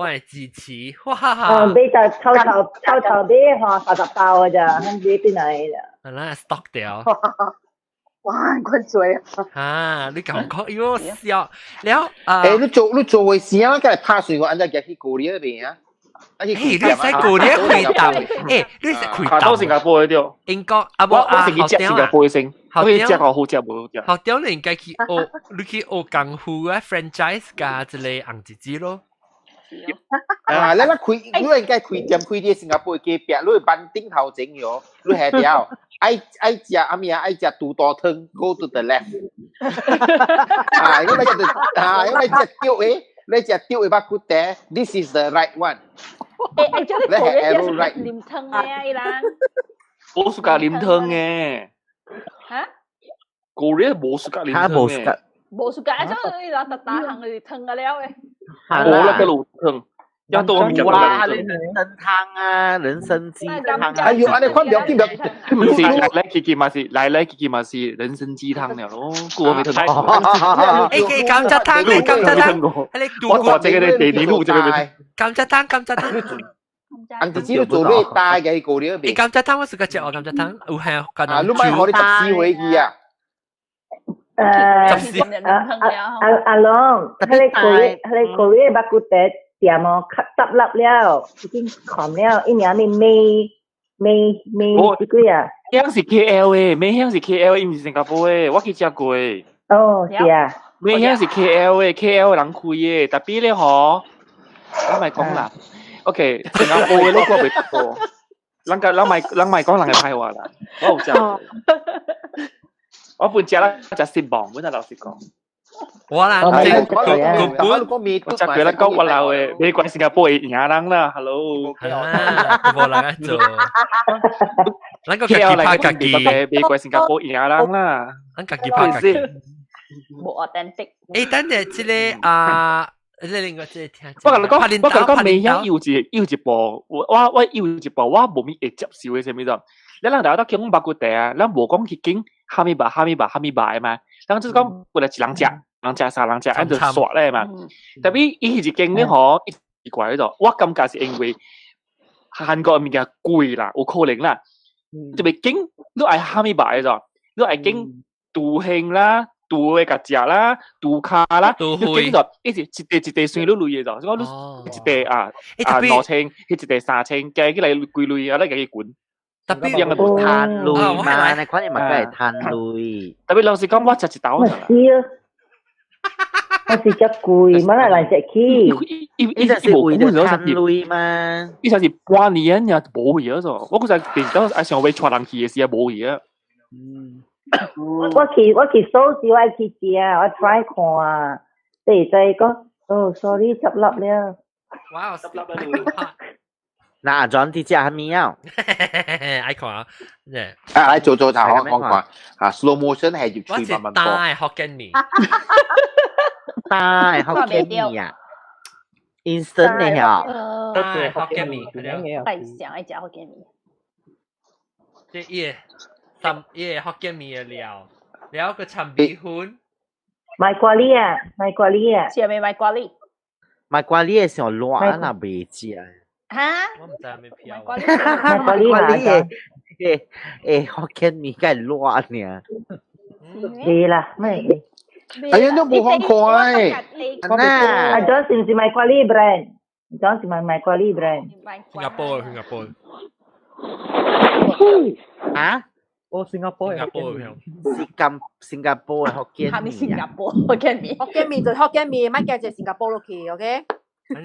係支持，哇！你就臭啲嗬，40包嘅咋，唔知邊嚟咋。係啦 ，stock 掉。哇，困嘴啊！你咁講，喲笑，แล้ว你做嘅時啊，梗係拍算我按照夾去嗰啲邊啊。你使嗰啲開檔，你使開檔。到新加坡嗰啲。英國啊，我成日食新加坡嘅先，可以食好食冇食。學掉你應該去學，你去學功夫啊 ，franchise 加一個紅姐姐咯。啊！你應該開店開啲新加坡嘅雞餅，你板頂頭整咗，你係條愛食阿咩啊？愛食肚多湯 ，go to the left。啊！因為你食丟誒，你食丟誒把骨茶 ，this is the right one。你係做啲 Korean 念湯咩啊？伊啦。冇暑假黏湯嘅。嚇？嗰啲冇暑假黏湯嘅。冇暑假，所以你話特打行佢湯嘅了嘅。冇啦，個路湯。要多哇！你人參湯啊，人參雞湯啊。哎呦，安尼款表見表，唔是來記記嘛是，來記嘛是人參雞湯了咯，我未聽過。誒，감자탕，你감자탕，我話這個你地理路這個감자탕，감자탕。人哋知道做咩大嘅個料誒，감자탕我試過食감자탕，有係嗰種。啊，你咪學你執事會議啊？阿龍，佢個料白骨碟。店哦，執笠了，已經冚了，一年未幾個啊？香是 KL 誒，咩香是 KL，唔是新加坡誒，我去食過誒。哦，是啊。咩香是 KL 誒 ，KL 人開誒，特別咧嗬，我咪講啦。OK，新加坡誒呢個未食過，人咪講人嘅派話啦，我有食。我本食啦，食失望，本來老實講。我啦，我食過啦，講我老誒，美國新加坡贏人啦 ，hello。冇人做，咱個自己拍自己，美國新加坡贏人啦，咱自己拍自己。冇 authentic。誒，等陣即個啊，你另外即係聽。我講美香有一部，我有一部，我冇咩會接受嘅，係咪啫？你人哋都講白骨地啊，咱無講去經哈密巴誒嘛。當就是講，為了一人食，三人食，按就刷咧嘛。特別伊是經咧嗬，奇怪喺度。我感覺是因為韓國物件貴啦，有可能啦。特別經都係哈密巴喺度，都係經杜興啦、杜嘅夾食啦、杜卡啦，都經度一直一地算都類嘅度。我都一地兩千，一地三千，計起來貴類啊，咧計管。特別樣嘅攤類嘛，你看你咪梗係攤類。特別老實講，我食一刀就啦。我是只貴，乜嚟嚟食去？呢隻是為咗攤類嘛？呢隻是半年呀冇嘢咗，我嗰陣電到係上位傳人去嘅時啊冇嘢。我去數字我去食，我 try 看啊，即係就係講，哦 ，sorry 執笠了。哇，執笠啦！嗱，John 啲只係咩啊？愛看啊，嚟做就我看啊 ，slow motion 係越吹慢慢播。大福建麵，大福建麵啊 ，instant 嚟啊，大福建麵，第上一隻福建麵。即係福建麵嘅料個陳米粉。賣瓜哩啊！上面賣瓜哩。賣瓜哩嘅時候亂啊，未知啊。嚇！我唔知係咪票。賣瓜哩福建麵梗係亂嘅。係啦，咩？哎呀，都冇看開。阿 John 是唔是賣瓜哩 brand？John 是賣瓜哩 brand。新加坡。啊？哦，新加坡嘅新加坡嘅福建麵。係咪新加坡福建麵？福建麵就福建麵，乜嘅就新加坡落去 ，OK？講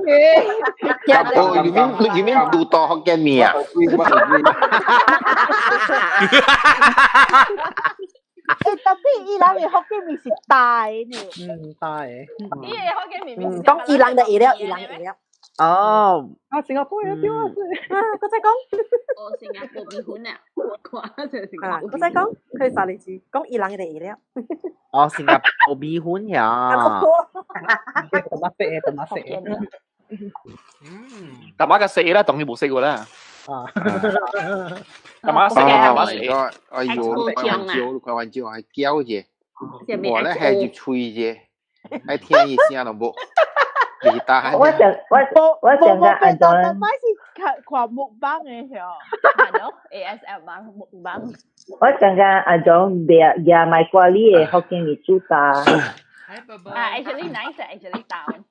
嘢。哦，you mean 杜多福建麵啊？特別伊朗嘅福建麵是大呢。大嘅。伊嘅福建麵講伊朗的嘢料。哦，新加坡有啲啊，佢再講。哦，新加坡米粉啊，佢再講，佢啥嚟字？講伊朗嘅嘢料。哦，新加坡米粉呀。特乜食？大媽嘅食啦，當然冇食過啦。大媽食嘅。哎呦，開玩笑，係叫啫。我咧係要吹啫，係聽意聲都冇。我想嘅按照，買是看木板嘅時候，係咯 ，ASL 買木板。我想嘅按照嘅賣瓜哩嘅福建麵煮大。actually nice，actually down。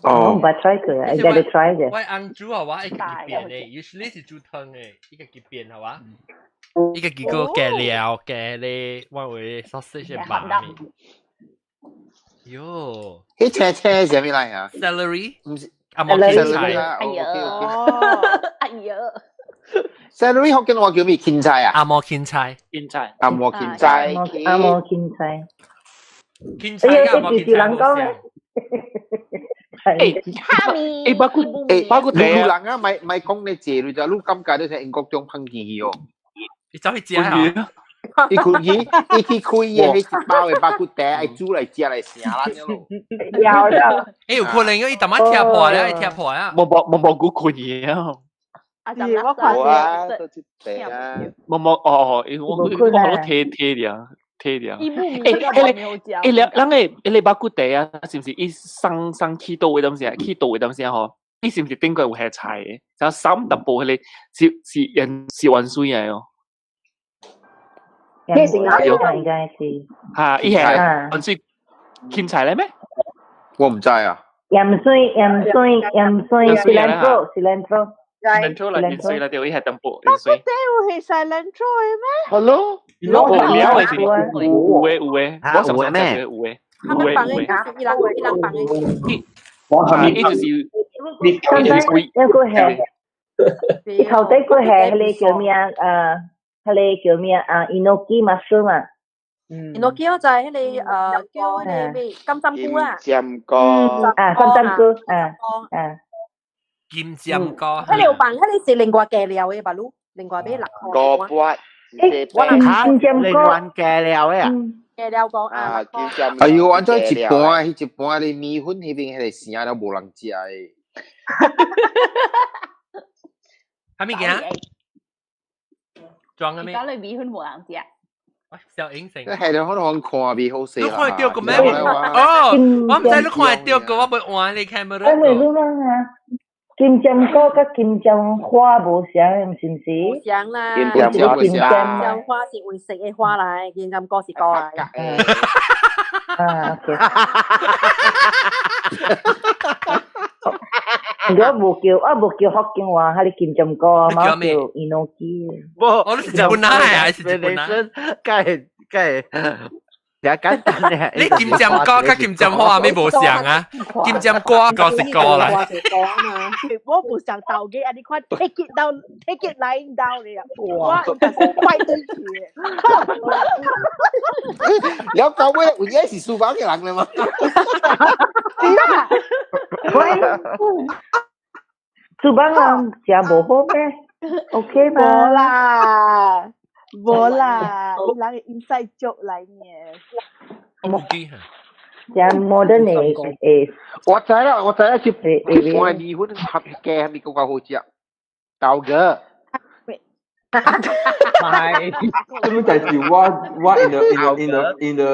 我唔係 try 佢，I gotta try 嘅。我按煮啊，我一個變咧，usually 是煮湯嘅，一個變係嘛？一個幾個嘅料嘅咧，我會 sausage 嘅白面。喲，啲車係咩嚟啊 ？Celery， 唔是阿莫芹菜。哎呀 ，celery 福建話叫咩？芹菜啊？阿莫芹菜。芹菜。阿莫芹菜。阿莫芹菜。芹菜阿莫芹菜。巴古地啊，人啊，咪講你借你就，你感覺你喺英國中烹見哦，你走去食啊？伊開嘢迄一包嘅巴古地，愛煮嚟食嚟食啦，咯。有可能伊淡仔貼破咧，貼破啊！冇估佢嘢啊！我看啊，都知地啊。我我都貼啊。你把骨地啊，是唔是？伊生起到嘅東西，起到嘅東西嗬，伊是唔是頂個有下菜嘅？就三特步佢哋是人是運水嚟哦。咩是哪有應該是？嚇，伊係運水醃菜咧咩？我唔知啊。鹽水，cilantro。cilantro 啦，鹽水啦，掉伊係淡薄鹽水。巴古地有係 cilantro 嘅咩？係咯。有嘅是有嘅，我上上咩？有嘅。伊人放嘅。我係呢就是你一個係，頭底個係佢叫咩啊？佢叫咩啊？enoki mushroom 啊。enoki 就係佢叫佢哋咩金針菇啊。金菇啊，金針菇金針菇。佢哋有辦，佢哋是另外嘅料嘅吧？嚕，另外俾辣椒。個骨。金針菇。嘅料啊。嘅料講啊，金針。哎呦，按照一半你米粉嗰邊係成日都冇人食嘅。係咩嘅？裝嘅咩？而家你米粉冇人食。小影成。係你可能看味好食。你看掉個咩？哦，我唔知你看掉個，我袂換你 camera。因為你啊，金針菇甲金針花無相，是唔是？無相啦。金針花是會食嘅花嚟，金針菇是菇嚟。啊，OK。如果冇叫福建話，係金針菇，冇叫 enoki。我都是日本奶啊，是日本奶。梗係。比較簡單咧。你金針菇甲金針花咩無相啊？金針菇是菇嚟。我不想倒嘅，你看 take it lying down 嚟啊！哇，快對住。有搞咩？我而家是書包嘅人嚟嘛？書包人食無好咩 ？OK 嘛？冇啦，人嘅 inside joke 嚟嘅。像 modern 嘅，我知啦，接我係米粉合嘅，咪夠好食。豆嘅。係。咁就係我 in the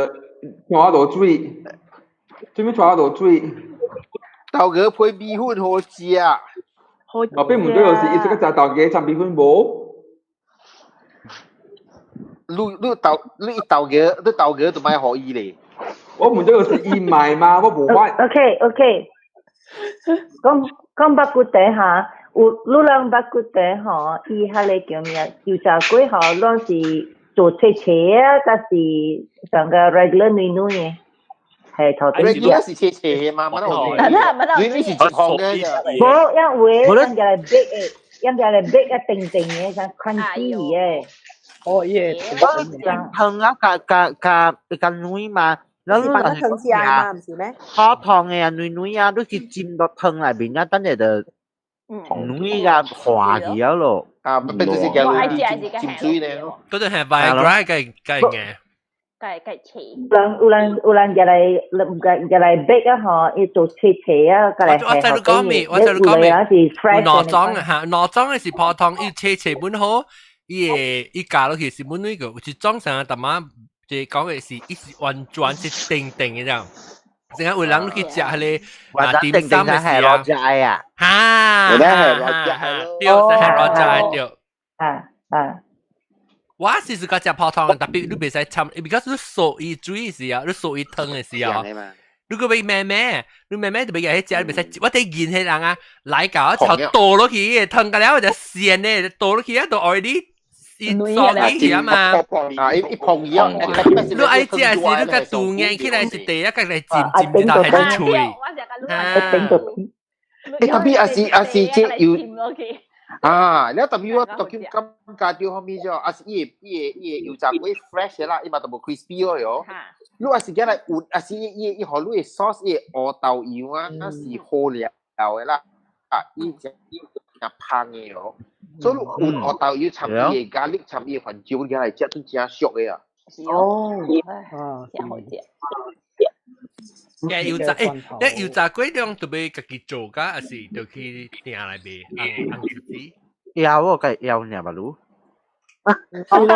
船度水，做咩船度水？豆嘅配米粉好食啊！我並唔對有時一個就豆嘅浸米粉冇。你豆嘅做咩可以咧？我唔知道是義賣嘛，我冇法。OK， 講巴古地嚇，有你人巴古地嚇，伊係嚟叫咩？油炸鬼嚇，咱是做切啊，還是上個 regular 女嘅？係頭啲。regular 是切嘛，乜都好。女是直行嘅。冇，因為人家嚟 bake 嘅，人家嚟 bake 一定嘅，像 crunchy 嘅。哦耶！香啊，個女嘛，然後你扮得香絲啊嘛，唔是咩？泡湯嘅女啊，都是浸到湯裏邊啊，等下就女個化去咗咯。啊，唔係就是叫女浸水咧。嗰度係 Viagra 計嘅。計切。有人入嚟 bake 啊，嗬，要做切啊，過嚟我再講咩？內裝啊嚇，內裝嘅是泡湯，要切本好。伊加落去是本呢個，就裝上大媽，就講嘅是，伊是完全是定嘅啫。成日有人去食迄個點心嘅時候，嚇，對，係羅仔對。我是個食泡湯，特別你袂使摻，because 你掃伊水嘅時候，你掃伊湯嘅時候。如果俾妹妹，你妹妹就俾人喺食，你袂使，我哋見係人啊，來搞就倒落去，湯個了就鮮咧，倒落去啊，就 already。裝起啊嘛，啊一碰嘢，你愛食是你個肚硬起來是第一個嚟浸到係啲脆，特別是即要แล้วแต่มีว่าตะกี้กำการเดียวเขามีจ้ะอาศัยอยู่จากไว้ fresh ละอีมาตัว crispy อ๋อลูกอาศัยอะไรอุ่นอาศัยอีหอลูกซอสออเตาอยู่อ่ะสีโคเหลียวละอีจะจะพังเหรอ所以อุ่นออเตาอยู่ทำอี咖喱ทำอี环椒嘅嚟食都真熟嘅啊真好食嘅油炸粿兩特別自己做噶，還是就去訂來買紅自己？有喎，計有呢，咪รู้係咯，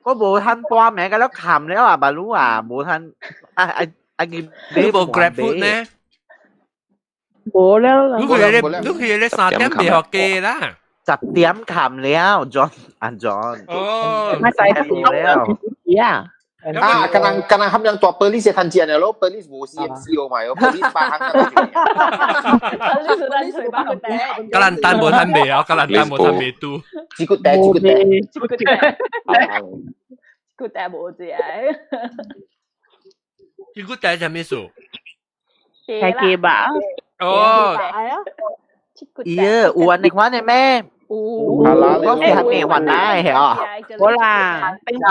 ก็冇ทันป้าแม่ก็แล้วขำแล้วอ่ะบารู้อ่ะ冇ทันกิน你冇 Grab Food 呢？冇แล้ว你佢哋3點未學嘅啦，10點ขำแล้วจอห์นไม่ใส่แล้วกำลังทำยังตัวเปอร์ลิสทันเจียเนี่ยแล้วเปอร์ลิสบูซีซีโอใหม่เปอร์ลิสปาหังกำลังตันบนทันเบียกำลังตันบนทันเบียตู้จิกุแต่กูแต่冇字จิกุแต่จะ咩數？係嘅吧？哦，係啊，有วันในวันในแม่ก็是還沒還來係啊，好啦，冰糖，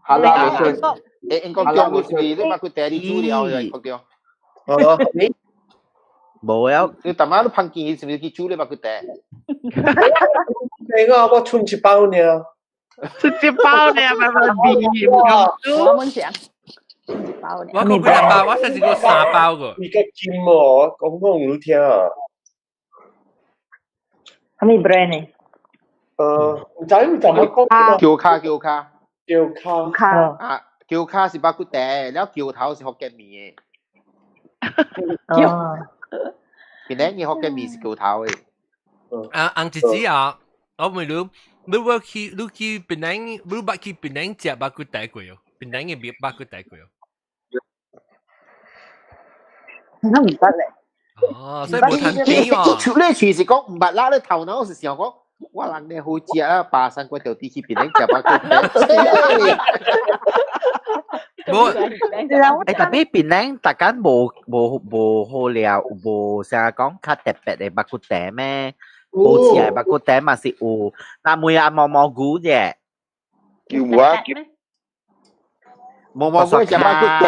係啦，應該叫佢哋你把佢帶啲資料嚟確定。冇啊，你大媽都碰見是唔是叫你把佢帶？你個我春節包呢？春節包呢？咪我冇食。我講幾包？我上次講3包個。而家見喎，講我唔聽啊。係咪 brand 呢？唔知唔怎麼講。叫卡是把佢帶，然後叫頭是福建麵嘅。邊啲嘢福建麵是叫頭嘅？紅姐姐啊，我唔รู้你去邊啲，你捌去邊啲食把佢帶過喲？邊啲嘅麵把佢帶過喲？我唔得咧。哦，所以冇談錢喎。你隨時講唔捌啦，你頭腦是想講，我人哋好食啊，巴山嗰條地去邊啲食把佢帶。冇，特別邊啲大家冇好料，冇成日講較特別嘅白骨頂咩？好似係白骨頂嘛是有，但每日毛菇啫。叫我毛菇食白骨頂，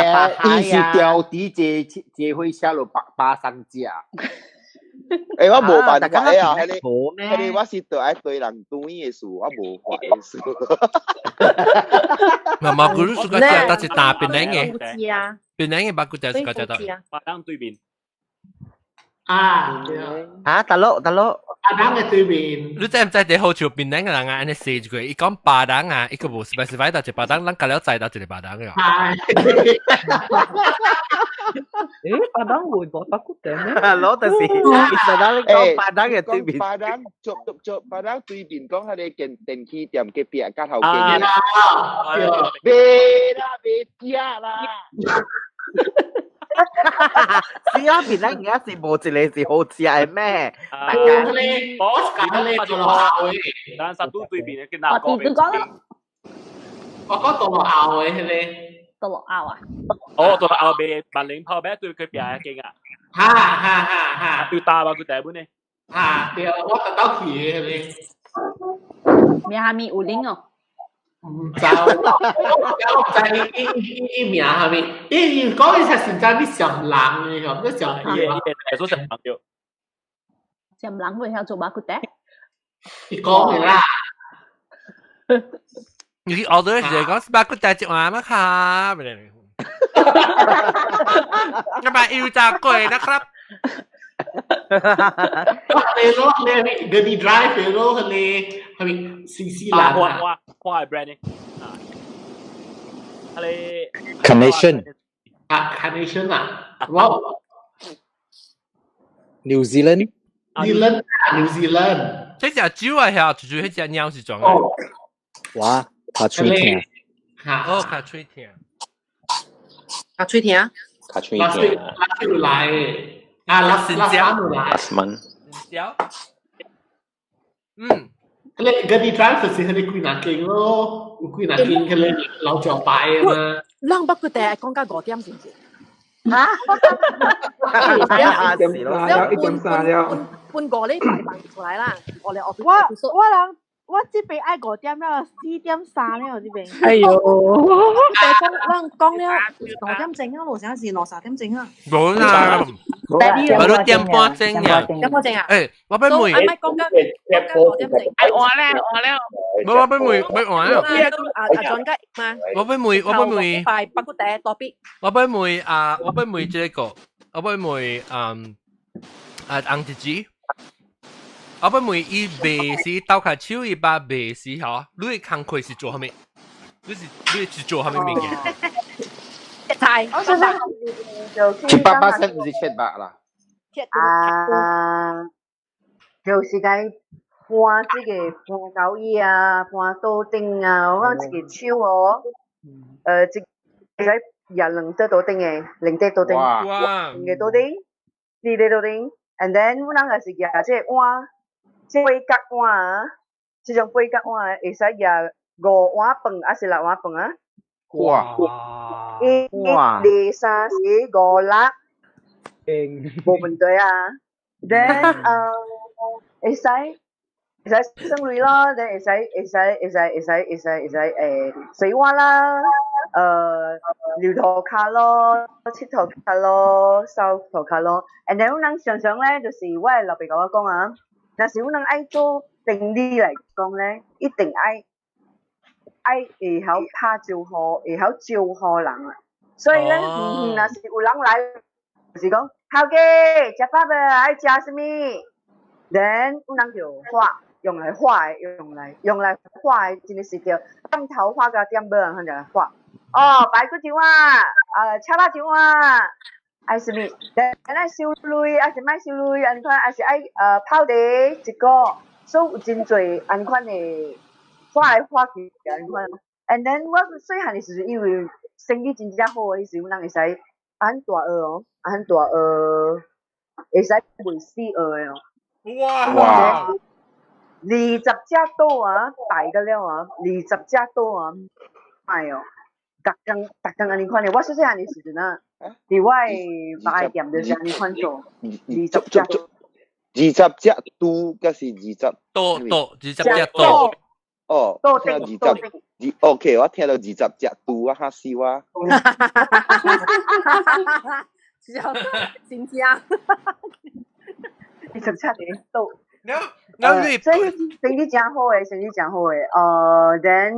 伊是條地這會寫落巴山食。誒，我冇辦法啊！係你我是對愛對人對嘅事，我冇法嘅事。毛菇你suka食到是大邊啲嘅？邊啲嘅白骨頂suka食到？巴當對面。大佬。巴當嘅對面。你知唔知你好似邊啲嘅人啊？安尼寫住佢，伊講巴當啊，伊個冇 specify 到一巴當，咱隔了知道一個巴當嘅。巴當會講白骨頂咩？攞但是其實咱講巴當嘅對面。巴當做巴當對面講佢哋電器店嘅邊間頭嘅。別啦，是啊，邊啲而家是冇一個是好似係咩？boss 咁你做落校嘅，但係都對面嘅哪個？我講做落校嘅係你。到落拗啊！哦，到落拗俾萬領炮俾對佢邊係勁啊！哈！要打啊！佢第一本呢？對，我特登去嘅你。名下面有領哦。唔知，我知名下面，講嘅係現在啲上人嘅咁，啲上人。都上人咗。上人會曉做馬骨頂？你講嘅啦。你order 時講是馬骨頂一碗嗎？ครับจะมาอิวจากก๋วยนะครับเลโร่เลยเดนี่ดรายเลโร่เลยทำไมซีหลังว่าแบรนด์นี่อะไร Carnation Carnation อ่ะว้าว New Zealand 即隻酒啊，係就係隻鳥是裝嘅。哇，卡吹甜。哦，卡吹甜。卡吹甜。拉出來啊！拉翻來。有。你嗰啲 drive 就是佢哋攰難勁咯，攰難勁佢哋老早擺啊嘛。兩百個地講緊5點先至。啊！半個禮拜放出來啦，我哋我這邊愛5點了，4點3了這邊。哎呦，講了5點正啊，6時3點正啊。冇啦，我都點半正呀。點半正啊？誒，我俾妹。唔係講緊5點正。係我咧。我俾妹，俾我啊。John 吉嘛。我俾妹。快北谷地多啲。我俾妹這個，我俾妹紅姐姐。我俾妹伊賣時鬥下手伊把賣時嗬，你嘅工課是做啥物？你是做啥物物件？菜，我想700%唔是700啦。就是該搬這個搬狗椅啊，搬桌頂啊，我講這個手哦，這個2隻桌頂嘅，2隻桌頂，2個桌頂，4個桌頂 ，and then 我啷個是舉這個碗。這八角碗啊，這種八角碗會使舉5碗飯，還是6碗飯啊？哇！1、2、3、4、5、6，冇問題啊。Then 會使省錢咯，then 會使水碗啦，牛頭卡咯，七頭卡咯，手頭卡咯。And then 我哋常常咧，就是我係老爸甲我講啊。但是我哋愛做定理嚟講咧，一定愛會曉拍招呼，會曉招呼人啊。所以咧，若是有人來，就是講頭家食飯未？愛食什麼 ？Then 我哋就畫，用來畫的，真係是叫點頭畫個點尾，佢就畫。哦，排骨條啊，叉巴條啊。愛什麼？咱愛收類，還是賣收類？安款，還是愛泡茶一個，所以有真濟安款的畫來畫去安款。And then 我細漢的時陣，因為生意真正好嘅時候，人會使按大蚵哦，按大蚵會使賣4蚵的哦。哇！20隻刀啊，大個了啊，20隻刀啊，哎呦！逐工安尼款的，我細漢的時陣啊。伫我誒賣店就是安尼款做，20隻20隻豬，嗰是20多20隻多。哦，聽到20，OK， 我聽到20隻豬啊，嚇死我！真正20隻嘅都。所以生意真好誒，then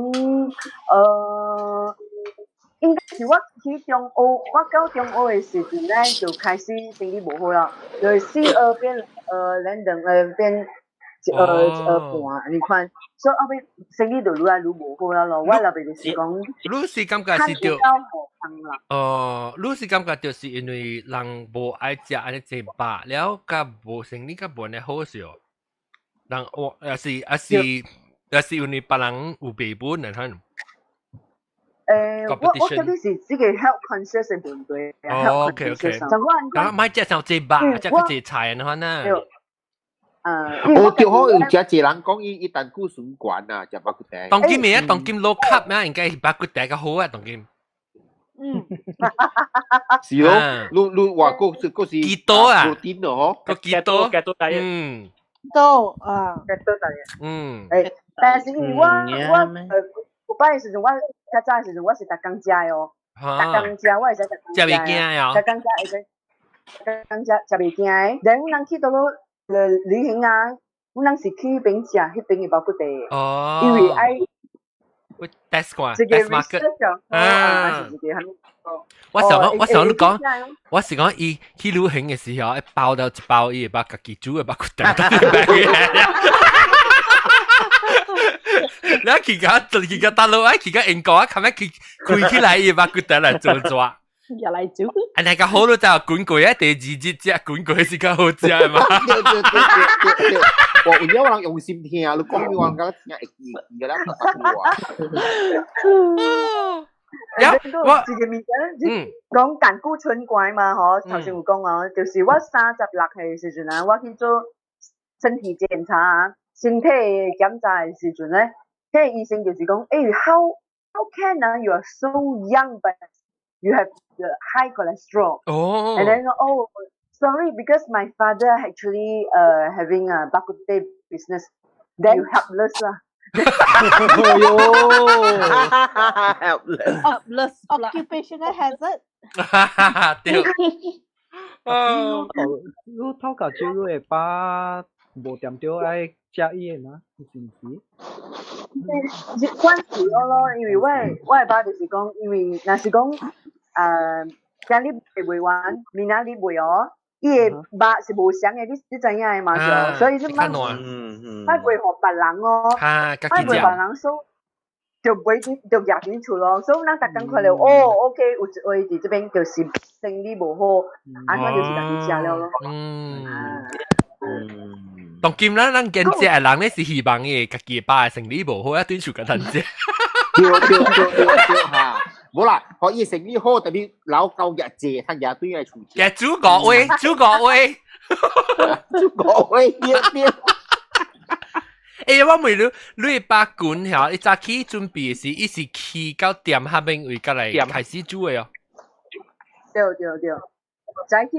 應該是我去中學，我到中學嘅時陣咧，就開始生意無好啦，就4蚵變2變半，你看，所以後尾生意就愈來愈無好啦咯。我那邊就是講，你是感覺是着，你是感覺就是因為人無愛食安尼濟飽，了甲無生意甲無呢好笑，人也是因為別人有備本嚟睇。我嗰啲是自己 health conscious 嘅團隊。哦 ，OK。咁買隻就最飽，隻佢最菜嘅話呢？我對好有隻人講伊膽固醇高啊，食白骨茶。當今咩啊？當今 low carb 咩？應該白骨茶較好啊，當今。是咯，你話嗰是幾多啊？protein 咯，個幾多？多啊，但是我有擺嘅時陣，我較早嘅時陣，我是逐工食嘅哦，逐工食，我會使逐工食。食袂驚哦。逐工食會使，逐工食袂驚嘅。然後我人去到旅行啊，我人是去迄邊食，迄邊嘅包骨茶。哦。因為愛。test 過 ，test market。我想你講，我是講伊去旅行嘅時候，一包到一包伊會把家己煮嘅包骨茶。你佢個大陸啊，佢個英國啊，咁樣佢開起來伊把骨茶嚟做。又嚟做。安尼個好咯，就滾過啊，第2隻滾過是較好食嘛。我有人用心聽，你講咩話？我聽會記㗎啦，我自己面前講膽固醇怪嘛，嗬，頭先有講啊，就是我36嘅時陣啊，我去做身體檢查啊，身體檢查嘅時陣咧，嗰個醫生就是講，how can you are so young but you have the high cholesterol. Oh. And then sorry, because my father actually having a bak kut teh business. Then you helpless lah. Helpless. Occupational hazard. 對。你透過少你會把無掂到愛食伊嘅嘛？是唔是？關事咯，因為我爸就是講，因為若是講今日未完，明仔日未哦。伊個肉是無相嘅，你知影嘅嘛？所以就莫袂互別人哦，莫袂別人所就袂就夾緊出咯。所以咱逐工看了，OK， 有一位佇這邊就是生理無好，安怎就是家己食了咯。當今咱見食嘅人咧是希望嘅家己爸生理無好，一對手個陣時。對嚇。冇啦，可以成呢好特別老舊日謝睇日對嚟處置。嘅主角位，主角位，主角位，對。誒，我問你把管嚇，你早起準備時，伊是去到店下邊為過來開始煮嘅哦。對。早起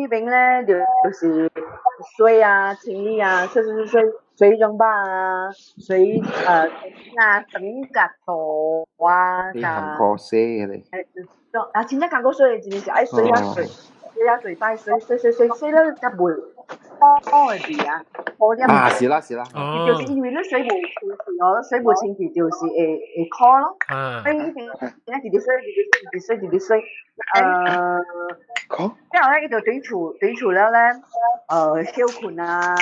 邊咧就是水啊、清理啊、水溶吧啊、水等甲豆啊，你含過水嘅咧？真正含過水，真係愛水啊水擺水了才袂好嘅味啊，好點。是啦。就是因為你水無清氣哦，水無清氣就是會渴咯。所以一定滴水。之後咧，伊就對厝了咧，休困啊，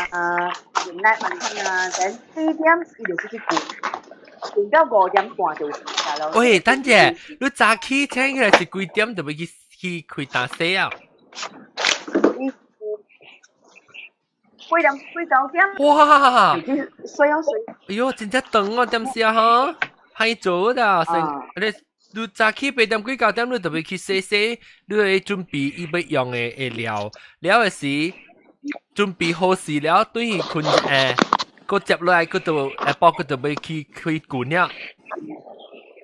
飲奶晚餐啊，等4點伊就出去灌到5點半就食咯。喂，等陣，你早起請起來是幾點就要去開打洗啊？8點。哇！水。哎呦，真正長哦，點時啊哈，歹做啦，你早起8點幾9點，你特別去洗，你會準備伊要用嘅料，了嘅時準備好時了，對伊困個接落來嗰度包嗰度要去開罐了，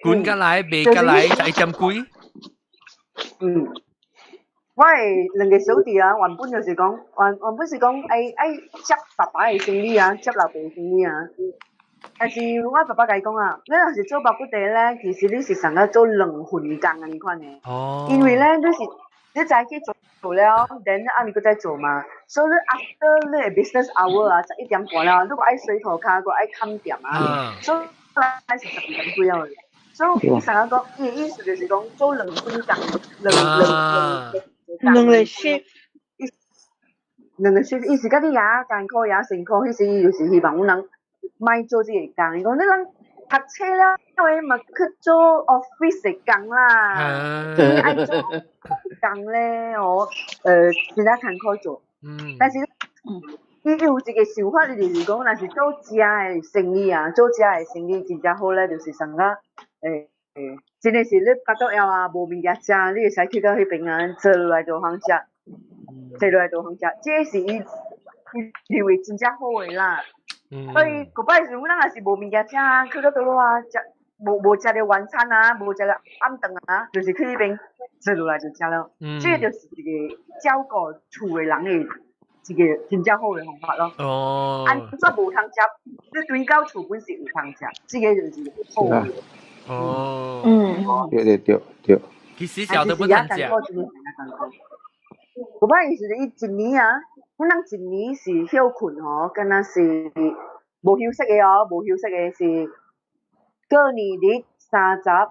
罐過來賣過來就1點幾。我係兩個小弟啊，原本就是講，原本是講愛接爸爸嘅生意啊，接老爸嘅生意啊。但是我爸爸甲伊講啊，你若是做包骨茶咧，其實你是上個做2份工啊，你看呢？因為咧，你早起做了，然後你擱再做嘛。所以你 after 你嘅 business hour 啊，11點半了，如果愛水頭卡，個愛看店啊，所以係是12點幾了。所以上個講，伊意思就是講做2份工，兩個 shift，意思甲你也艱苦也辛苦，迄時伊就是希望阮人。咪做這個工，伊講你講讀冊了，因咪去做 office 嘅工啦，你愛做工咧，真係艱苦做。但是伊有一個想法，就是講，若是做食嘅生意啊，做食嘅生意真正好咧，就是上個真係是你巴肚枵啊，無物件食，你會使去到迄邊啊，坐落來就通食，這是伊認為真正好嘅啦。所以嗰擺時，咱也是無物件食啊，去到倒落啊，無食到晚餐啊，無食到暗頓啊，就是去迄邊坐落來就食了。這就是一個照顧厝嘅人嘅一個真正好嘅方法咯。安怎無通食，你對到厝本是有通食，這個就是好嘅。對。其實小都不通食。嗰擺時伊一年啊。阮人一年是休困哦，敢若是無休息嘅哦，無休息嘅是過年日30、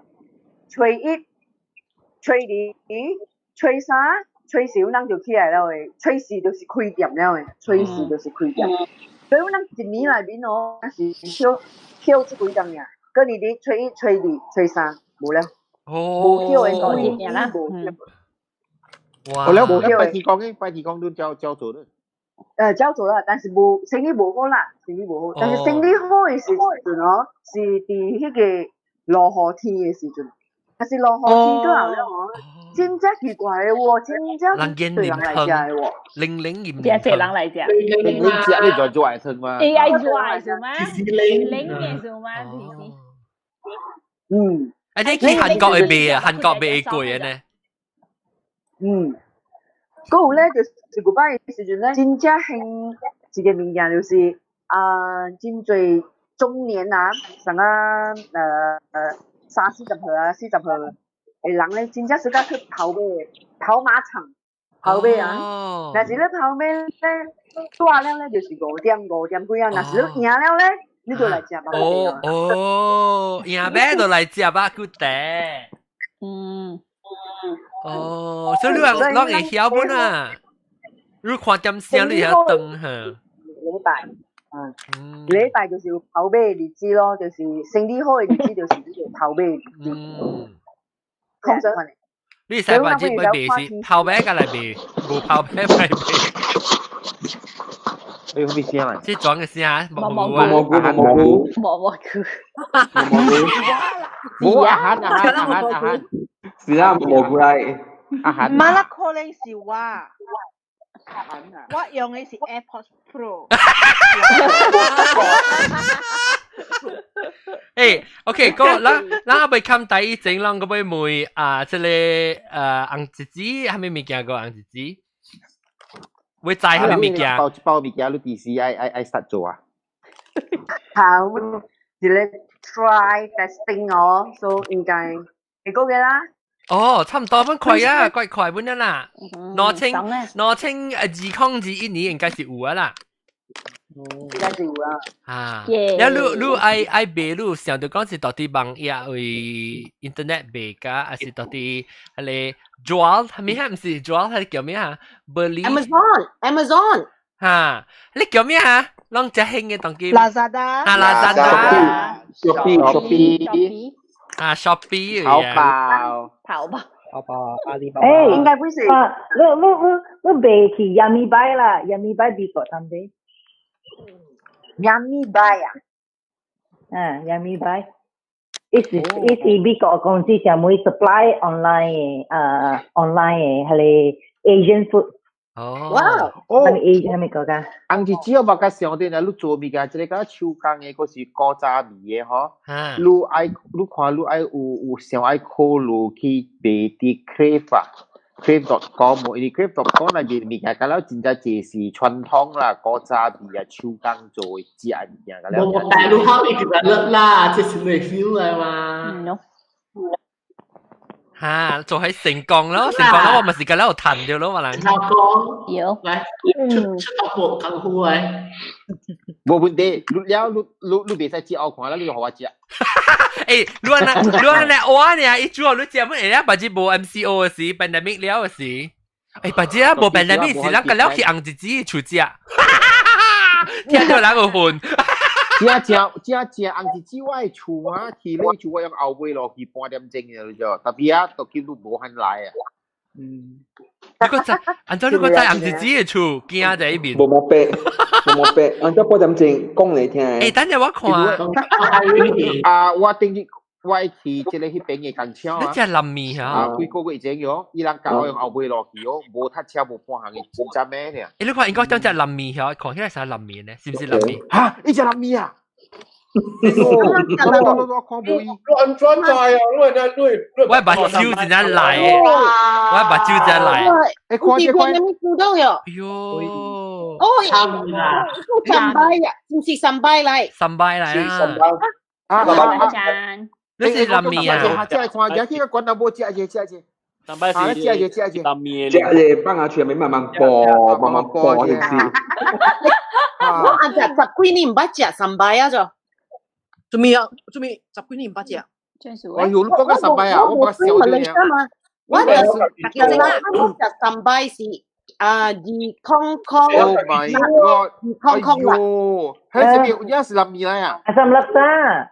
初1、初2、初3、初4，阮人就起來了誒，初4就是開店了誒，初4就是開店。所以阮人一年內面哦，是休這幾天呀，過年日初1、初2、初3無了，無休誒過年啦，無休。哇！了，拜天公都照做了。照做啦，但是生意無好啦，但是生意好嘅時陣哦，是佇迄個落雨天嘅時陣，但是落雨天過後了哦，真正奇怪嘅喎，真正對人來食嘅喎，零真係人嚟食，零食你做愛食嘛？愛做愛食嘛？零嘅做嘛？你去韓國會買啊？韓國買會貴啊呢？嗰個咧就是古巴嘅時陣咧，真正興一個物件就是真濟中年啊，成啊30-40歲啊40歲嘅人咧，真正是甲去跑馬場跑馬啊。若是咧跑馬咧，大了咧就是5點幾啊，若是你贏了咧，你就來食吧。贏馬就來食吧，good day。所以你話攞嚟曉本啊？你看點聲你曉等嚇。禮拜就是跑馬嘅日子咯，就是生理好嘅日子就是呢個跑馬嘅日子。通常係。你使或者買賣是跑馬嘅嚟賣，冇跑馬嚟賣。你好啲聲啊！即係講嘅聲啊，蘑菇，冇อาหาร是啊，蘑菇嚟อาหาร馬拉可能是我用嘅是 AirPods Pro。OK， 個咱未看第一整，咱個要問即個紅子子，係咪物件個紅子子？會知係咪物件？包物件，你第時愛實做啊？好，一個 try testing 哦，所以應該係嗰個啦。差唔多，快啊，快本啦。攞清2021年應該是有啊啦。應該是有啊。你愛買，你想到講是到底網頁為 internet 買㗎，還是到底係你 Joel 係咪唔是 Joel 係叫咩啊 ？Amazon 嚇，你叫咩啊？啷只興嘅當機 Lazada Shopee Shopee 淘寶阿里巴巴。應該不是。你買去 Yummy Buy 啦 ，Yummy Buy 美國參與。Yummy Buy 啊？Yummy Buy。is 美國公司上會 supply online 嘅係 Asian food。哇！係咪個㗎？紅子子我冇甲想到你做物件，即個手工嘅，嗰是古早味嘅嗬。你看你愛有想愛考慮去買啲 crave.com， 因為 crave.com 裏邊物件，咁樣真正就是傳統啦，古早味啊，手工做嘅食物件。我大陸口味其實叻啦，即係你 feel 嚟嘛。做喺成功咯，我咪時間喺度彈掉咯，嘛能。成功，嚟出國更好誒。冇問題，你別使接我看啦，你就學我接。你話我呢？一主要你接乜嘢啊？或者冇 MCO 嘅事 ，pandemic 了嘅事。或者啊冇 pandemic 事，咱個了去紅日子出食，聽到哪個混？正紅日子我係厝啊，去你厝我用後尾落去半點鐘嘅啫，特別啊，都見到無限來啊。你個在，按照你個在紅日子嘅厝，驚在一邊。冇白，按照半點鐘講嚟聽。等陣我看。我定日我去即個去邊嘅工廠啊。你真係冧面嚇。幾個月前嘅，伊人教我用後尾落去哦，無塞車無半行嘅，真咩嘅。你看應該當隻冧面嚇，看起來係冧面咧，是唔是冧面？嚇，呢隻冧面啊！亂轉債啊！我係把蕉真係嚟，我係把蕉真係嚟。你看只看，你估到喲？喲！差啦，3倍啊，唔是3倍嚟，3倍嚟啊！你是冧面啊？即係看而家呢個滾到冇隻，3倍是冧面。隻幫下全咪慢慢播，件事。我按隻10幾年唔捌食3倍啊就。做咩10幾年唔捌食？我要你講緊3倍啊！我冇笑你啊！我就3倍是2.2 Oh my god！ 哎呦，迄是冧面嚟啊！Asam laksa，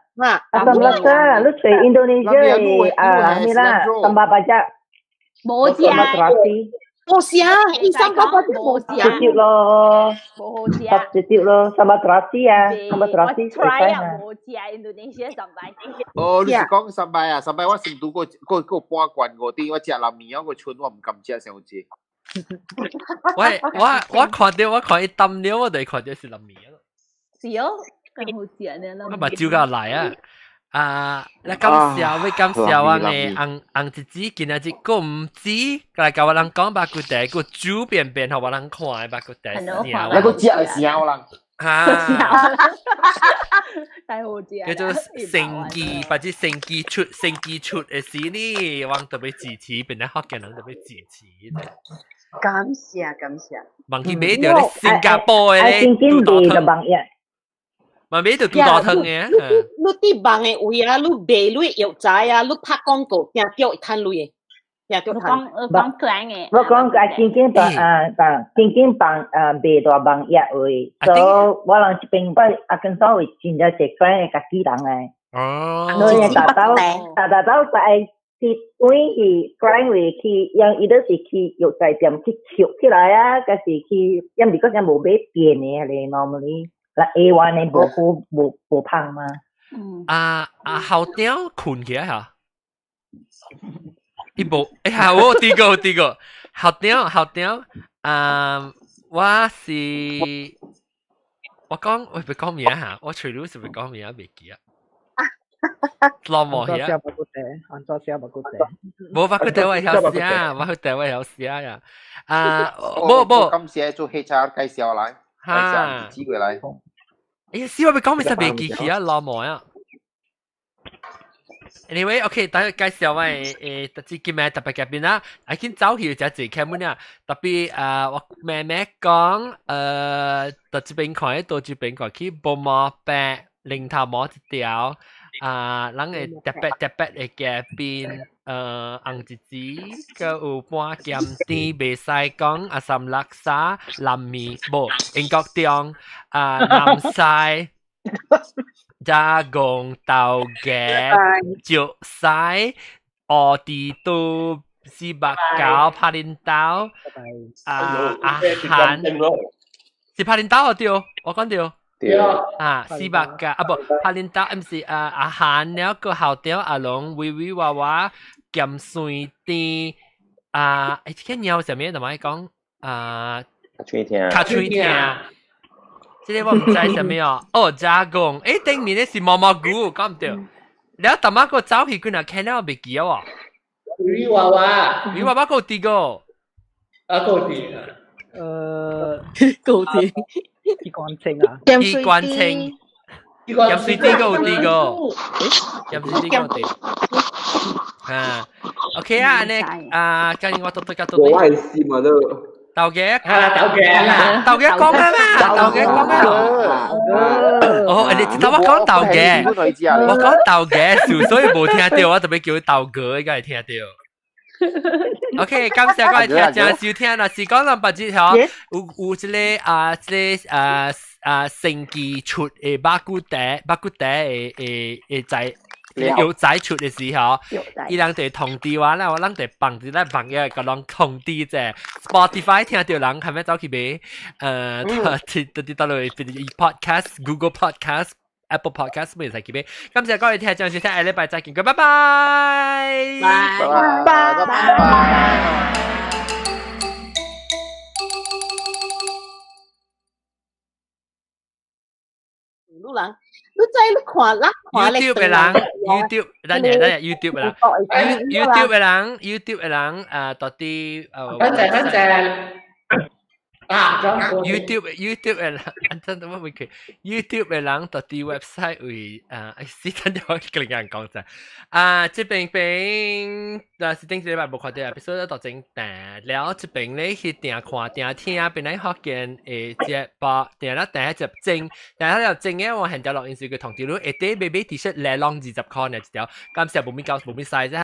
你去 Indonesia 咩啦？Sambal bajak，冇食。冇食，伊sambal bajak冇食。直接咯，冇食。直接咯，sambal terasi 啊，sambal terasi。我 try 啊，冇食 Indonesia sambal。哦，你是講3倍啊？3倍我成都個半罐個啲，我食冧面嗰個村我唔敢食上次。我看到我看一抌了，我哋看到是冧面咯。是哦，咁好食呢。我把蕉架嚟啊！你感謝會感謝我嘅紅子子，今日只個唔知，嚟教我人講白骨地，個煮便便，學我人看白骨地。你個只係笑人。大好知啊！叫做成記或者成記出嘅事呢，我特別支持，並且學嘅人特別支持。感謝。問佢買條咧新加坡嘅咧，杜多湯。咪買條杜多湯嘅。你啲幫嘅位啊，你賣你藥材啊，你拍廣告，聽叫攤類嘅。講klein嘅。我講個經經幫賣大幫藥位，所以我人這邊我阿根稍微真係食翻嘅家己人嘅。所以大家在去位去klein位去，讓伊都是去藥材店去抽起來啊，還是去，因為嗰陣冇買便嘅咧 ，normally 嗱 A1 嘅冇胖嘛。後雕困起來嚇。一部，好，我第個，後雕，我講咩嚇？我除咗是咪講咩未記啊？落幕嘢。安裝小白骨地。冇白骨地我係有寫，白骨地我係有寫呀。冇。今次做 HR 介紹嚟，介紹自己過嚟。哎呀，試我咪講咩實未記起啊？落幕啊！ Anyway， OK， 大家介紹我特別今日特別嘉賓啦，已經走去就係開門啦。特別我妹妹講到這邊看，到這邊看去薄膜白，零頭膜一條，人嘅特別嘅嘉賓，紅子子，個有半鹹甜，袂使講阿三laksa南面，無英國中南西。jagung 豆嘅椒西我哋都是白餃拍鏈豆阿韓是拍鏈豆我對我講對是白餃不拍鏈豆唔是阿韓了個後條阿龍微微娃娃鹹水啲這個鳥上面怎麼講卡吹聽即係我唔知係咩啊？哦，加工，頂面咧是毛毛菇，講唔對。你阿大媽個走去佢那看到未記啊？魚娃娃個第個，高啲，一關清啊，一關清，飲水啲個第個，飲水啲個第。OK 啊，你今日我都我係試嘛都。豆嘅，豆嘅講咩啦？豆嘅講咩咯？哦，你知道我講豆嘅，我講豆嘅，所以冇聽到，我特別叫豆哥，應該係聽到。OK， 感謝各位聽眾收聽啦，是講兩百字條，有成記出嘅白骨袋嘅仔。有仔出嘅時候，伊人哋通知我啦，我人哋放啲咧放嘅個人通知啫。Spotify 聽到人係咪走去買？到落 Podcast、Google Podcast、Apple Podcast 咪就去買。感謝各位聽眾收聽，下禮拜再見，拜拜。拜。路人。你在你看啦，YouTube 嘅人 ，YouTube， 等陣 YouTube 嘅人 ，YouTube 嘅人，到啲等陣YouTube 嘅人，真係乜會佢 YouTube 嘅人到啲 website 會是真係可以另人講啫。這邊是頂禮拜冇看到 episode 到整但了，這邊咧去定看定聽，邊嚟學見節目，定啦定一集整，但係又整嘅我現在落影視嘅同條路，一啲 baby T-shirt 靚浪20塊呢一條，咁時候冇咩搞冇咩晒啫。